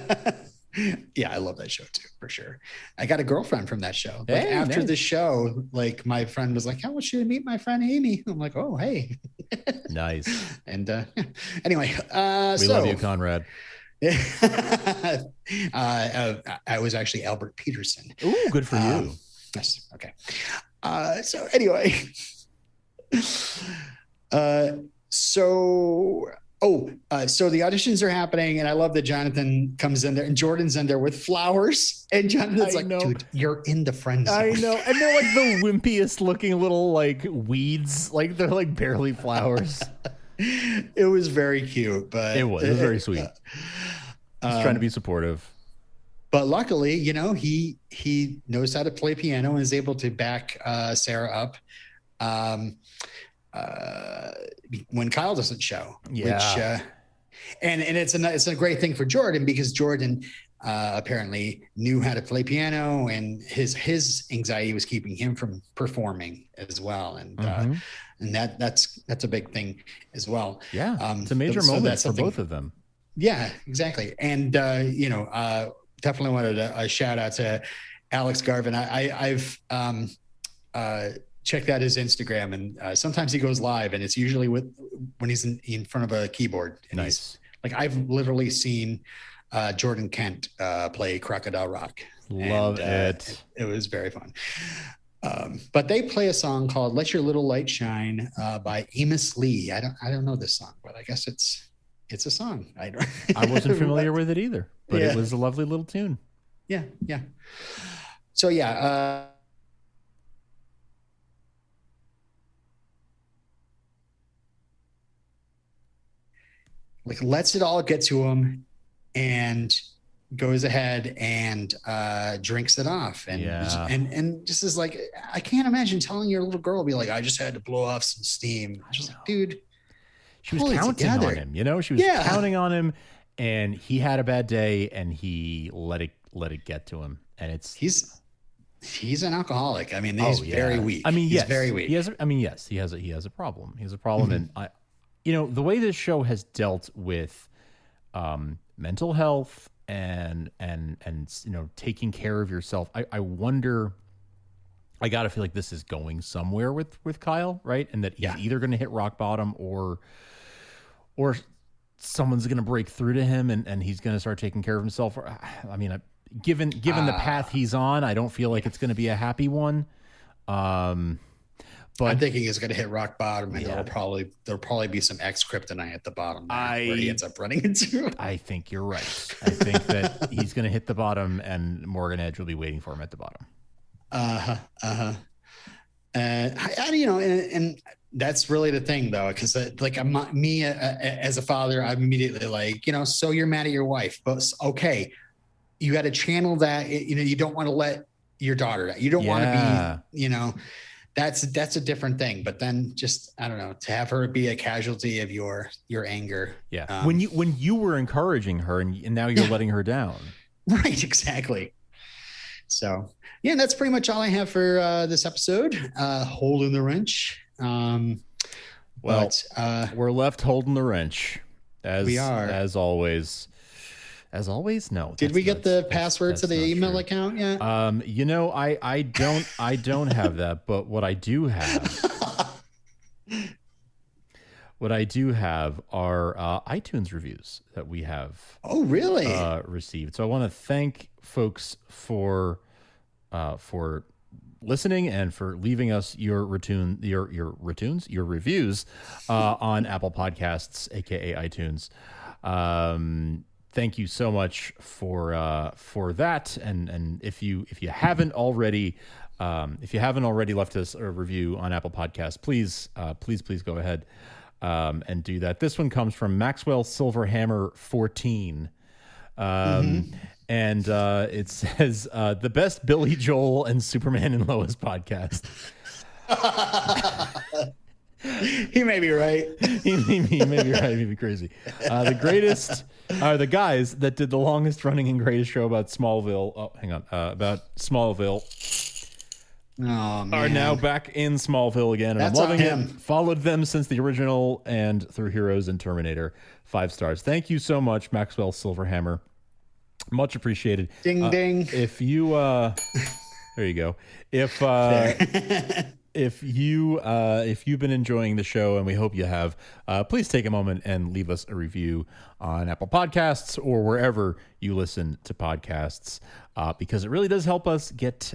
Yeah, I love that show too, for sure. I got a girlfriend from that show. Like after the show, like my friend was like, "How was you to meet my friend Amy?" I'm like, "Oh, hey." Nice. And anyway, we love you, Conrad. I was actually Albert Peterson. Ooh, good for you. Yes. Okay. So anyway, so the auditions are happening, and I love that Jonathan comes in there, and Jordan's in there with flowers, and Jonathan's like, dude, you're in the friend zone. I know. And they're like the wimpiest looking little like weeds. Like they're like barely flowers. It was very cute, but it was very sweet. He's trying to be supportive. But luckily, you know, he knows how to play piano and is able to back Sarah up. When Kyle doesn't show, which and it's a great thing for Jordan, because Jordan apparently knew how to play piano, and his anxiety was keeping him from performing as well, and that's a big thing as well. Yeah, it's a major moment for both of them. Yeah, exactly. And definitely wanted a shout out to Alex Garvin. I've checked out his Instagram, and sometimes he goes live, and it's usually when he's in front of a keyboard. And nice. Like I've literally seen Jordan Kent play Crocodile Rock. Love it. It was very fun. But they play a song called "Let Your Little Light Shine" by Amos Lee. I don't know this song, but I guess it's a song. I wasn't familiar with it either, but it was a lovely little tune. Yeah. So yeah. Like lets it all get to him, and goes ahead and drinks it off, and just is like, I can't imagine telling your little girl, be like, I just had to blow off some steam. Just like, dude, she was counting on him. You know, she was counting on him, and he had a bad day, and he let it get to him, and he's an alcoholic. I mean, he's very weak. I mean, he's very weak. He has a problem. He has a problem, and you know, the way this show has dealt with mental health and you know, taking care of yourself, I wonder. I gotta feel like this is going somewhere with Kyle, right? And that he's either going to hit rock bottom, or someone's going to break through to him, and he's going to start taking care of himself. I mean, given the path he's on, I don't feel like it's going to be a happy one. But I'm thinking he's going to hit rock bottom, and there'll probably be some X-kryptonite at the bottom where he ends up running into. I think you're right. I think that he's going to hit the bottom, and Morgan Edge will be waiting for him at the bottom. You know, and that's really the thing, though, because like me as a father, I'm immediately like, you know, so you're mad at your wife, but okay, you got to channel that. You know, you don't want to let your daughter. You don't want to be, you know. That's a different thing, but then just, I don't know, to have her be a casualty of your anger. Yeah. When you were encouraging her, and now you're letting her down. Right. Exactly. So yeah, that's pretty much all I have for this episode. Holding the wrench. We're left holding the wrench, as we are, as always. As always, no. Did we get the password to the email account yet? You know, I don't have that, but what I do have are iTunes reviews that we have. Oh, really? Received. So I want to thank folks for listening and for leaving us your reviews on Apple Podcasts, aka iTunes. thank you so much for that. And if you haven't already left us a review on Apple Podcasts, please go ahead and do that. This one comes from Maxwell Silverhammer 14. And it says the best Billy Joel and Superman and Lois podcast. He may be right. he may be right. He may be crazy. The greatest are the guys that did the longest running and greatest show about Smallville. Oh, hang on. About Smallville. Oh, man. Are now back in Smallville again. And That's I'm loving on him. it. Followed them since the original and through Heroes and Terminator. 5 stars. Thank you so much, Maxwell Silverhammer. Much appreciated. Ding ding. If you there you go. If you've been enjoying the show, and we hope you have, please take a moment and leave us a review on Apple Podcasts or wherever you listen to podcasts, because it really does help us get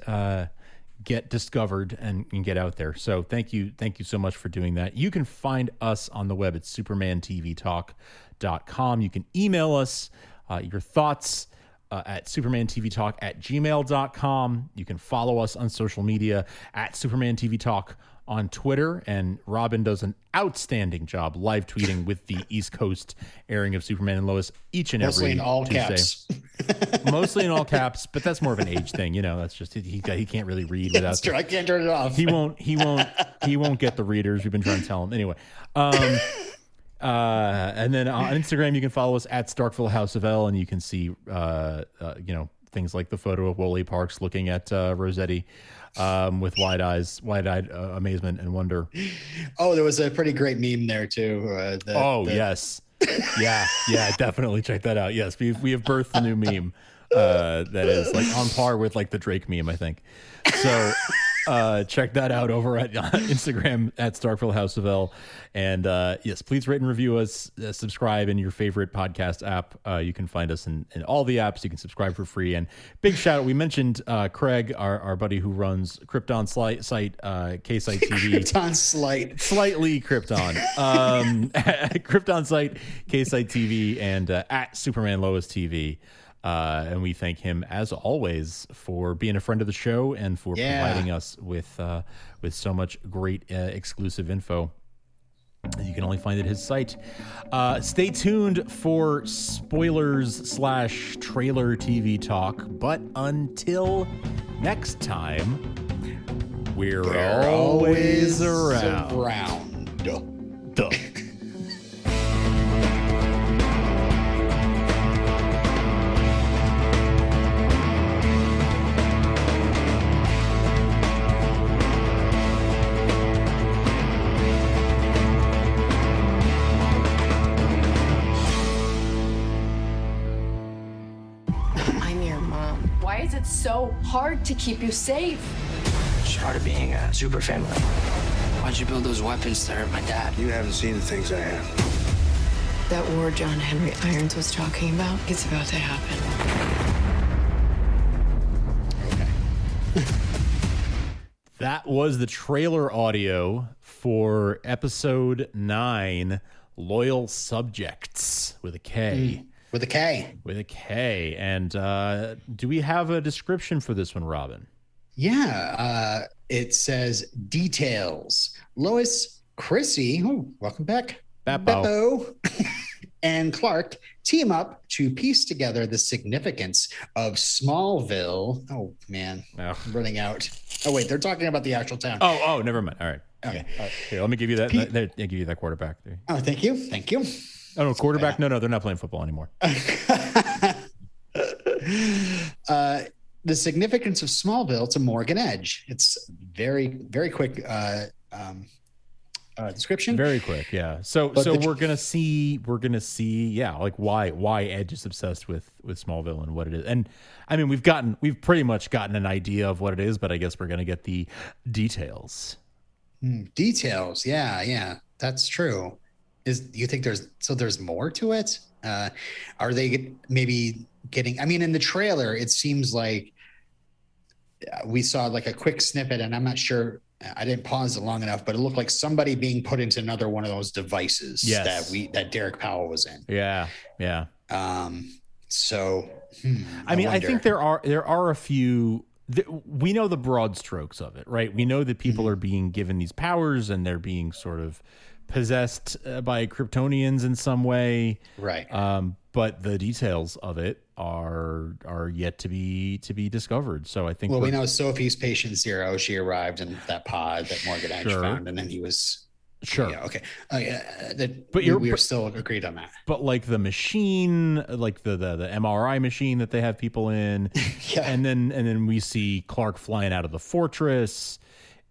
discovered and get out there. So thank you so much for doing that. You can find us on the web at supermantvtalk.com. You can email us your thoughts at supermantvtalk@gmail.com. You can follow us on social media at supermantvtalk on Twitter, and Robin does an outstanding job live tweeting with the East Coast airing of Superman and Lois each and Mostly every in all Tuesday. caps. Mostly in all caps, but that's more of an age thing, That's just he can't really read without. That's true. I can't turn it off. He won't get the readers. We've been trying to tell him anyway. And then on Instagram, you can follow us at Starkville House of L, and you can see, things like the photo of Wole Parks looking at Rossetti with wide-eyed amazement and wonder. Oh, there was a pretty great meme there too. Yes. Yeah, definitely check that out. Yes, we have birthed a new meme that is like on par with like the Drake meme, I think. So check that out over at Instagram at Starkville House of L. And yes, please rate and review us, subscribe in your favorite podcast app. You can find us in all the apps. You can subscribe for free. And big shout out, we mentioned Craig, our buddy who runs Krypton site, K-Site TV. Krypton Slightly Krypton. Krypton site, K-Site TV, and at Superman Lois TV. And we thank him, as always, for being a friend of the show and for providing us with so much great exclusive info. You can only find it at his site. Stay tuned for spoilers/trailer TV talk. But until next time, we're always around. Duh. Why is it so hard to keep you safe? It's part of being a super family. Why'd you build those weapons to hurt my dad? You haven't seen the things I have. That war John Henry Irons was talking about, it's about to happen. That was the trailer audio for episode 9, Loyal Subjects, with a K. With a K. With a K. And do we have a description for this one, Robin? Yeah. It says details. Lois, Chrissy, welcome back. Beppo, and Clark team up to piece together the significance of Smallville. Oh, man. I'm running out. Oh, wait. They're talking about the actual town. Oh, never mind. All right. Okay. Here, let me give you that. I'll give you that quarterback. There. Oh, thank you. Thank you. Oh, no, quarterback? No, they're not playing football anymore. The significance of Smallville to Morgan Edge. It's very, very quick description. Very quick, yeah. So we're gonna see, like why Edge is obsessed with Smallville and what it is. And I mean, we've pretty much gotten an idea of what it is, but I guess we're gonna get the details. Details, yeah, that's true. Do you think there's more to it? Are they maybe getting? I mean, in the trailer, it seems like we saw like a quick snippet, and I'm not sure. I didn't pause it long enough, but it looked like somebody being put into another one of those devices that Derek Powell was in. Yeah. So, I mean, I wonder. think there are a few. We know the broad strokes of it, right? We know that people are being given these powers and they're being sort of possessed by Kryptonians in some way, Right. But the details of it are yet to be discovered. So I think. Well, we know Sophie's patient zero. She arrived in that pod that Morgan Edge found, and then he was. Sure. Yeah. Okay. But we are still agreed on that. But like the machine, like the MRI machine that they have people in, Yeah. and then we see Clark flying out of the fortress,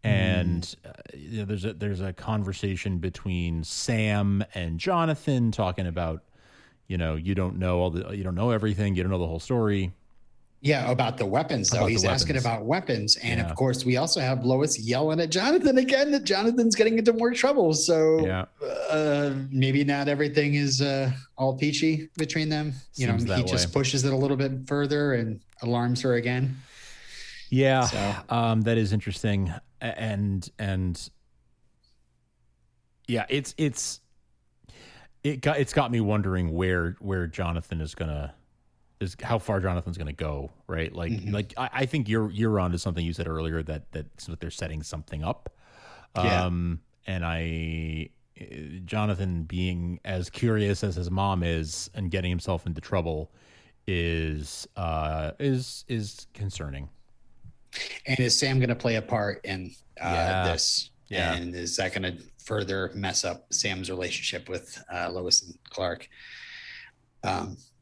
and there's a conversation between Sam and Jonathan talking about, you don't know everything, you don't know the whole story. Yeah, about the weapons, though. He's asking about weapons. And of course, we also have Lois yelling at Jonathan again that Jonathan's getting into more trouble. So maybe not everything is all peachy between them. He just pushes it a little bit further and alarms her again. Yeah, so. That is interesting. And yeah, it's got me wondering where Jonathan is how far Jonathan's going to go, right? Like I think you're on to something you said earlier that's what they're setting something up. And Jonathan being as curious as his mom is and getting himself into trouble is concerning. And is Sam going to play a part in this? Yeah. And is that going to further mess up Sam's relationship with Lois and Clark?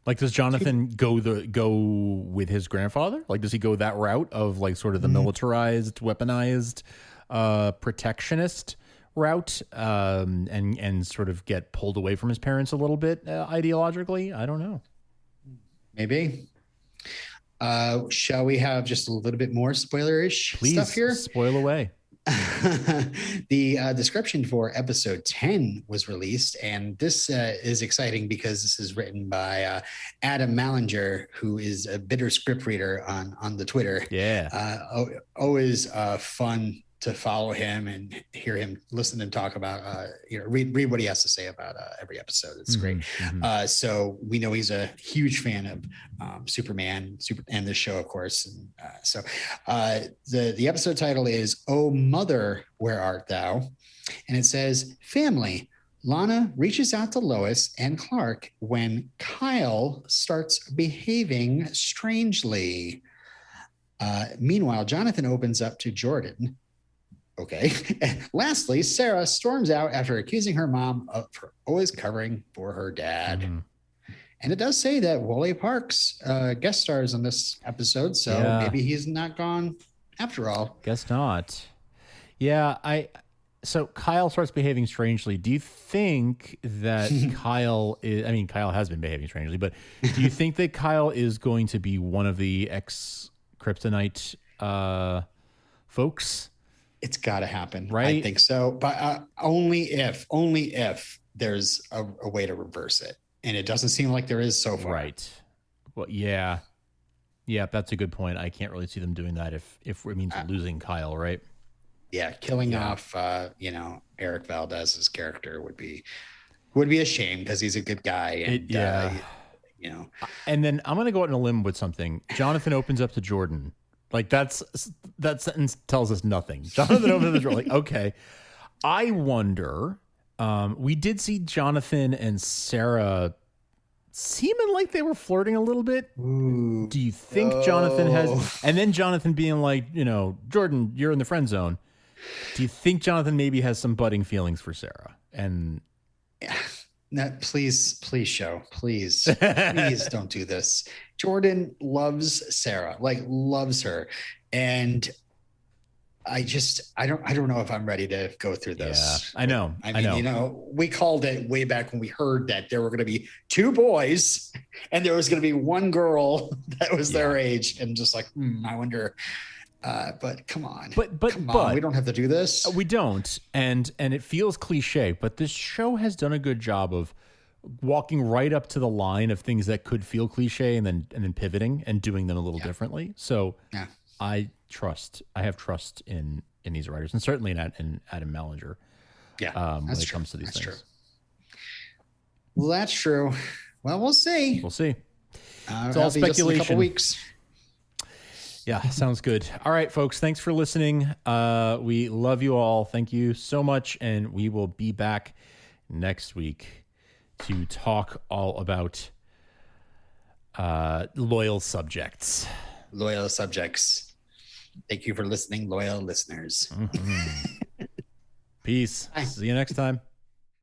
Like, does Jonathan go with his grandfather? Like, does he go that route of like sort of the militarized, weaponized, protectionist route, and sort of get pulled away from his parents a little bit ideologically? I don't know. Maybe. Shall we have just a little bit more spoilerish stuff here? Please spoil away. The description for episode 10 was released, and this is exciting because this is written by Adam Mallinger, who is a bitter script reader on the Twitter. Yeah. Always fun to follow him and hear him listen and talk about, read what he has to say about every episode. It's great. So we know he's a huge fan of Superman and the show, of course. And so the episode title is "Oh Mother, Where Art Thou?" And it says, "Family, Lana reaches out to Lois and Clark when Kyle starts behaving strangely. Meanwhile, Jonathan opens up to Jordan. Okay. And lastly, Sarah storms out after accusing her mom for always covering for her dad." And it does say that Wally Parks guest stars on this episode, so maybe he's not gone after all. Guess not. Yeah, so Kyle starts behaving strangely. Do you think that Kyle has been behaving strangely, but do you think that Kyle is going to be one of the ex-Kryptonite folks? It's got to happen, right? I think so, but only if there's a way to reverse it, and it doesn't seem like there is so far. Right. Well, yeah, that's a good point. I can't really see them doing that if it means losing Kyle, right? Yeah, killing off Eric Valdez's character would be a shame because he's a good guy, and And then I'm gonna go out on a limb with something. Jonathan opens up to Jordan. Like that sentence tells us nothing. Jonathan opens the door. Like, okay. I wonder. We did see Jonathan and Sarah seeming like they were flirting a little bit. Ooh, do you think Jonathan has? And then Jonathan being like, Jordan, you're in the friend zone. Do you think Jonathan maybe has some budding feelings for Sarah? And please don't do this. Jordan loves Sarah, loves her. And I don't know if I'm ready to go through this. Yeah, I know. I know. We called it way back when we heard that there were going to be two boys and there was going to be one girl that was their age, and just I wonder. But come on, but we don't have to do this. We don't, and it feels cliche, but this show has done a good job of walking right up to the line of things that could feel cliche, and then pivoting and doing them a little differently. So I have trust in these writers, and certainly in Adam Mallinger. When it comes to these things. True. Well, that's true. Well, we'll see. It's all speculation. Just in a couple weeks. Yeah, sounds good. All right, folks, thanks for listening. We love you all. Thank you so much, and we will be back next week to talk all about loyal subjects. Loyal subjects. Thank you for listening, loyal listeners. Peace. Bye. See you next time.